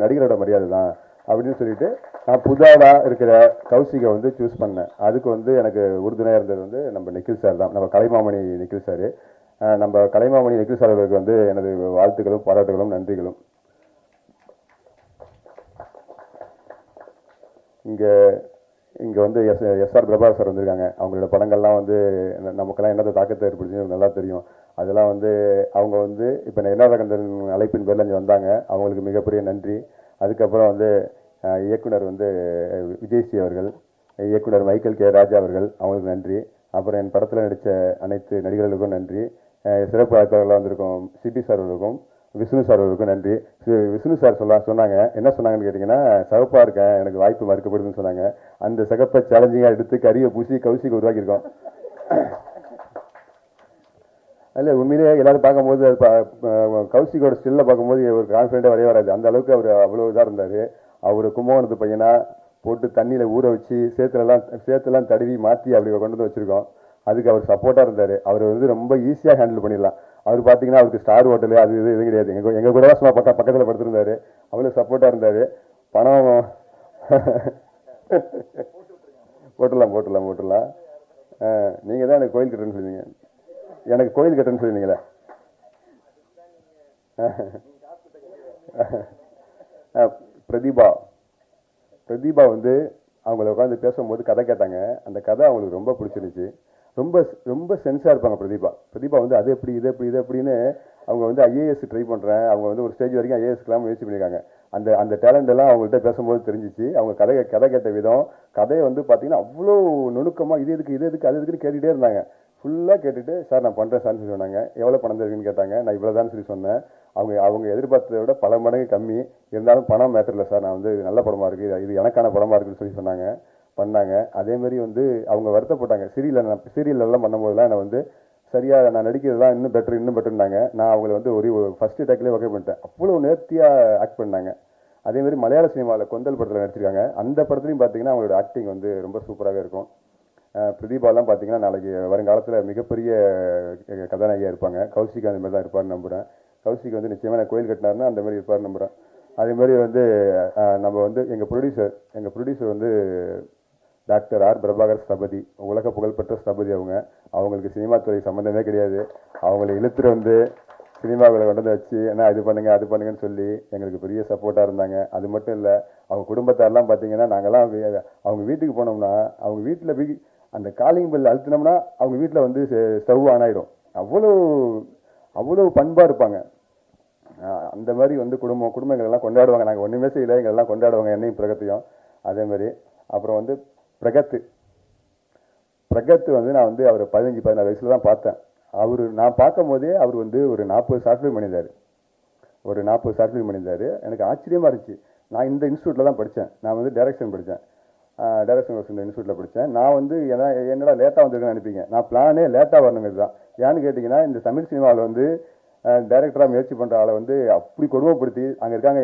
நடிகரோட மரியாதை தான் அப்படின்னு சொல்லிட்டு நான் புதாடாக இருக்கிற கௌசிகை வந்து சூஸ் பண்ணேன். அதுக்கு வந்து எனக்கு உறுதுணையாக இருந்தது வந்து நம்ம நிக்கில் சார் தான், நம்ம கலைமாமணி நிக்கில் சார். நம்ம கலைமாமணி நிக்கில் சார் அவர்களுக்கு வந்து எனது வாழ்த்துக்களும் பாராட்டுகளும் நன்றிகளும். இங்கே வந்து எஸ்ஆர் பிரபாஸ் சார் வந்திருக்காங்க. அவங்களோட படங்கள்லாம் வந்து நமக்கெல்லாம் என்னது தாக்கத்தை ஏற்படுத்தி நல்லா தெரியும். அதெல்லாம் வந்து அவங்க வந்து இப்போ என்ஆர்கந்தன் அழைப்பின் பேரில் இங்கே வந்தாங்க, அவங்களுக்கு மிகப்பெரிய நன்றி. அதுக்கப்புறம் வந்து இயக்குனர் வந்து விஜய்ஸ்ரீ அவர்கள், இயக்குனர் மைக்கேல் கே ராஜா அவர்கள், அவங்களுக்கு நன்றி. அப்புறம் என் படத்தில் நடித்த அனைத்து நடிகர்களுக்கும் நன்றி. சிறப்பு அழைப்பாளர்களாக வந்திருக்கும் சிபி சார் அவர்களுக்கும் விஷ்ணு சார் அவர்களுக்கும் நன்றி. விஷ்ணு சார் சொன்னாங்க, என்ன சொன்னாங்கன்னு கேட்டிங்கன்னா, சிவப்பாக இருக்கேன், எனக்கு வாய்ப்பு மறுக்கப்படுதுன்னு சொன்னாங்க. அந்த சிகப்பை சேலஞ்சிங்காக எடுத்து கறியை பூசி கௌசிக்கு உருவாக்கியிருக்கோம். இல்லை உண்மையிலேயே எல்லாரும் பார்க்கும்போது கௌசிக்கோட ஸ்டில்ல பார்க்கும்போது ஒரு கான்ஃபிடென்ட்டாக வரைய வராது. அந்த அளவுக்கு அவர் அவ்வளோ இதாக இருந்தார். அவர் கும்பகோணத்து பையனா போட்டு தண்ணியில் ஊற வச்சு சேத்துலாம் தடவி மாற்றி அப்படி கொண்டு வந்து வச்சுருக்கோம். அதுக்கு அவர் சப்போர்ட்டாக இருந்தார். அவர் வந்து ரொம்ப ஈஸியாக ஹேண்டில் பண்ணிடலாம். அவர் பார்த்தீங்கன்னா அவருக்கு ஸ்டார் ஹோட்டலு அது இது கிடையாது. எங்கள் கூட சும்மா பக்கத்தில் படுத்திருந்தாரு. அவ்வளோ சப்போர்ட்டாக இருந்தார். பணம் போட்டுடலாம். நீங்கள் தான் எனக்கு கோயில் கட்டுறேன்னு சொல்லுவீங்க, எனக்கு கோயில் கட்டுறேன்னு சொல்லுவீங்களே. பிரதீபா வந்து அவங்கள உட்காந்து பேசும்போது கதை கேட்டாங்க. அந்த கதை அவங்களுக்கு ரொம்ப பிடிச்சிருந்துச்சு. ரொம்ப சென்ஸாக இருப்பாங்க பிரதீபா வந்து அது எப்படி இது எப்படின்னு அவங்க வந்து ஐஏஎஸ் ட்ரை பண்ணுறேன், அவங்க வந்து ஒரு ஸ்டேஜ் வரைக்கும் ஐஏஎஸ்க்கெலாம் முயற்சி பண்ணியிருக்காங்க. அந்த டேலண்ட் எல்லாம் அவங்கள்ட்ட பேசும்போது தெரிஞ்சிச்சு. அவங்க கதை கேட்ட விதம், கதையை வந்து பார்த்தீங்கன்னா அவ்வளோ நுணுக்கமாக இது எதுக்கு அது எதுக்குன்னு கேட்டுகிட்டே இருந்தாங்க. ஃபுல்லாக கேட்டுட்டு சார் நான் பண்ணுறேன் சார்னு சொல்லி சொன்னாங்க. எவ்வளோ பணம் இருக்குன்னு கேட்டாங்க. நான் இவ்வளோதான்னு சொல்லி சொன்னேன். அவங்க எதிர்பார்த்ததை விட பல மடங்கு கம்மி. இருந்தாலும் பணம் மேட்டர் இல்லை சார், நான் வந்து நல்ல படமாக இருக்குது, இது எனக்கான படமாக இருக்குன்னு சொல்லி பண்ணாங்க. அதேமாதிரி வந்து அவங்க வருத்தப்பட்டாங்க. சீரியல்லாம் பண்ணும்போதெல்லாம் என்னை வந்து சரியாக நான் நடிக்கிறதுலாம் இன்னும் பெட்டர்னாங்க. நான் அவங்களை வந்து ஒரு ஃபஸ்ட்டு டேக்லேயே ஒர்க் பண்ணிட்டேன். அவ்வளோ நேர்த்தியாக ஆக்ட் பண்ணாங்க. அதே மாதிரி மலையாள சினிமாவில் கொந்தல் படத்தில் நடிச்சிருக்காங்க. அந்த படத்துலையும் பார்த்தீங்கன்னா அவங்களோட ஆக்டிங் வந்து ரொம்ப சூப்பராகவே இருக்கும். பிரதீபாலாம் பார்த்தீங்கன்னா நாளைக்கு வருங்காலத்தில் மிகப்பெரிய கதாநாயகியாக இருப்பாங்க. கௌஷிக் அந்த மாதிரி தான் இருப்பார்னு நம்புகிறேன். கௌஷிக் வந்து நிச்சயமாக கோயில் கட்டினாருன்னா அந்த மாதிரி இருப்பார்னு நம்புகிறேன். அதே மாதிரி வந்து நம்ம வந்து எங்கள் ப்ரொடியூசர் வந்து டாக்டர் ஆர் பிரபாகர் ஸ்தபதி, உலக புகழ்பெற்ற ஸ்தபதி. அவங்களுக்கு சினிமா துறை சம்மந்தமே கிடையாது. அவங்களை இழுத்துட்டு வந்து சினிமாவில் கொண்டு வந்து வச்சு என்ன இது பண்ணுங்க அது பண்ணுங்கன்னு சொல்லி எங்களுக்கு பெரிய சப்போர்ட்டாக இருந்தாங்க. அது மட்டும் இல்லை, அவங்க குடும்பத்தாரெலாம் பார்த்தீங்கன்னா நாங்கள்லாம் அவங்க வீட்டுக்கு போனோம்னா அவங்க வீட்டில் அந்த காலிங் பெல் அழுத்தினோம்னா அவங்க வீட்டில் வந்து ஸ்டவ் ஆன் ஆகிடும். அவ்வளோ பண்பாக இருப்பாங்க. அந்த மாதிரி வந்து குடும்பங்களெல்லாம் கொண்டாடுவாங்க. நாங்கள் ஒன்றுமே செய்யலை, எங்களெல்லாம் கொண்டாடுவாங்க, என்னையும் பிரகத்தையும். அதே மாதிரி அப்புறம் வந்து பிரகத் வந்து நான் வந்து அவர் 15-16 வயசுல தான் பார்த்தேன். நான் பார்க்கும் போதே அவர் வந்து ஒரு 40 ஷார்ட் ஃபிலிம் பண்ணியிருந்தார். எனக்கு ஆச்சரியமாக இருந்துச்சு. நான் இந்த இன்ஸ்டியூட்டில் தான் படித்தேன். நான் வந்து டைரக்ஷன் படித்தேன். டைரக்ஷன் கோர்ஸ் இந்த இன்ஸ்டியூட்டில் படித்தேன். நான் வந்து என்னடா லேட்டாக வந்திருக்கேன்னு நினைப்பீங்க. நான் பிளானே லேட்டாக வரணுங்கிறது தான். ஏன்னு கேட்டிங்கன்னா, இந்த தமிழ் சினிமாவில் வந்து டைரக்டராக முயற்சி பண்ணுற ஆளை வந்து அப்படி கொடுமைப்படுத்தி அங்கே இருக்காங்க.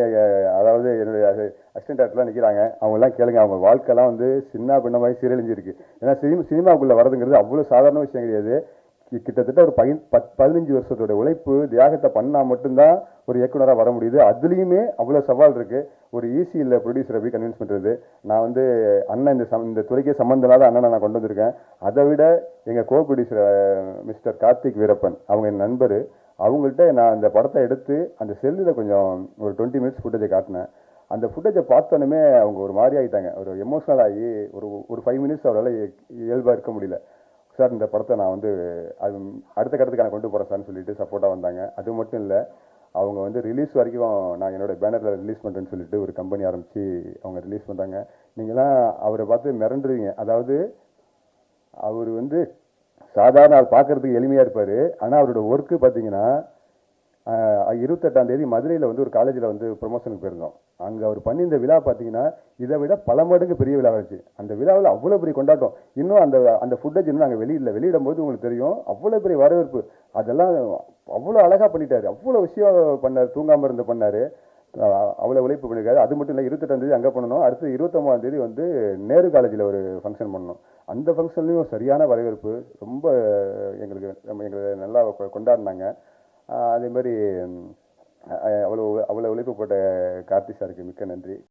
அதாவது என்னுடைய அசிஸ்டன்ட் டேரக்டர்லாம் நிற்கிறாங்க. அவங்கெல்லாம் கேளுங்க, அவங்க வாழ்க்கைலாம் வந்து சின்ன பின்னமாகி சீரழிஞ்சிருக்கு. ஏன்னா சினிமாக்குள்ளே வரதுங்கிறது அவ்வளோ சாதாரண விஷயம் கிடையாது. கிட்டத்தட்ட ஒரு 15 வருஷத்தோட உழைப்பு தியாகத்தை பண்ணால் மட்டும்தான் ஒரு இயக்குனராக வர முடியுது. அதுலேயுமே அவ்வளோ சவால் இருக்குது. ஒரு ஈஸி இல்லை ப்ரொடியூசரை போய் கன்வின்ஸ் பண்ணுறது. நான் வந்து அண்ணன் இந்த துறைக்கே சம்மந்தம் இல்லாத அண்ணனை நான் கொண்டு வந்திருக்கேன். அதை விட எங்கள் கோ ப்ரொடியூசர் மிஸ்டர் கார்த்திக் வீரப்பன், அவங்க என் நண்பர். அவங்கள்ட்ட நான் அந்த படத்தை எடுத்து அந்த செல்லில் கொஞ்சம் ஒரு 20 மினிட்ஸ் ஃபுட்டேஜை காட்டினேன். அந்த ஃபுட்டேஜை பார்த்தோன்னே அவங்க ஒரு மாதிரி ஆகிட்டாங்க. ஒரு எமோஷ்னல் ஆகி ஒரு 5 மினிட்ஸ் அவரால் இயல்பாக இருக்க முடியல. சார், இந்த படத்தை நான் வந்து அது அடுத்த கட்டத்துக்கு நான் கொண்டு போகிறேன் சார்னு சொல்லிட்டு சப்போர்ட்டாக வந்தாங்க. அது மட்டும் இல்லை, அவங்க வந்து ரிலீஸ் வரைக்கும் நான் என்னோடய பேனரில் ரிலீஸ் பண்ணுறேன்னு சொல்லிட்டு ஒரு கம்பெனி ஆரம்பித்து அவங்க ரிலீஸ் பண்ணுறாங்க. நீங்களாம் அவரை பார்த்து மிரண்டுருவீங்க. அதாவது அவர் வந்து சாதாரண ஆள், பார்க்குறதுக்கு எளிமையாக இருப்பார். ஆனால் அவரோட ஒர்க்கு பார்த்தீங்கன்னா 28ஆம் தேதி மதுரையில் வந்து ஒரு காலேஜில் வந்து ப்ரொமோஷனுக்கு போயிருந்தோம். அங்கே அவர் பண்ணி இந்த விழா பார்த்தீங்கன்னா இதை விட பல மடங்கு பெரிய விழா இருந்துச்சு. அந்த விழாவில் அவ்வளோ பெரிய கொண்டாட்டம். இன்னும் அந்த ஃபுட்டேஜ் இன்னும் நாங்கள் வெளியிடும் போது உங்களுக்கு தெரியும், அவ்வளோ பெரிய வரவேற்பு. அதெல்லாம் அவ்வளோ அழகாக பண்ணிட்டார். அவ்வளோ விஷயம் பண்ணார், தூங்காமல் இருந்து பண்ணார். அவ்வளோ உழைப்பு பண்ணியிருக்காரு. அது மட்டும் இல்லை, 28ஆம் தேதி அங்கே பண்ணணும். அடுத்து 29ஆம் தேதி வந்து நேரு காலேஜில் ஒரு ஃபங்க்ஷன் பண்ணணும். அந்த ஃபங்க்ஷன்லேயும் சரியான வரவேற்பு. ரொம்ப எங்களை நல்லா கொண்டாடினாங்க. அதே மாதிரி அவ்வளோ உழைப்பு போட்ட கார்த்தி சாருக்கு மிக்க நன்றி.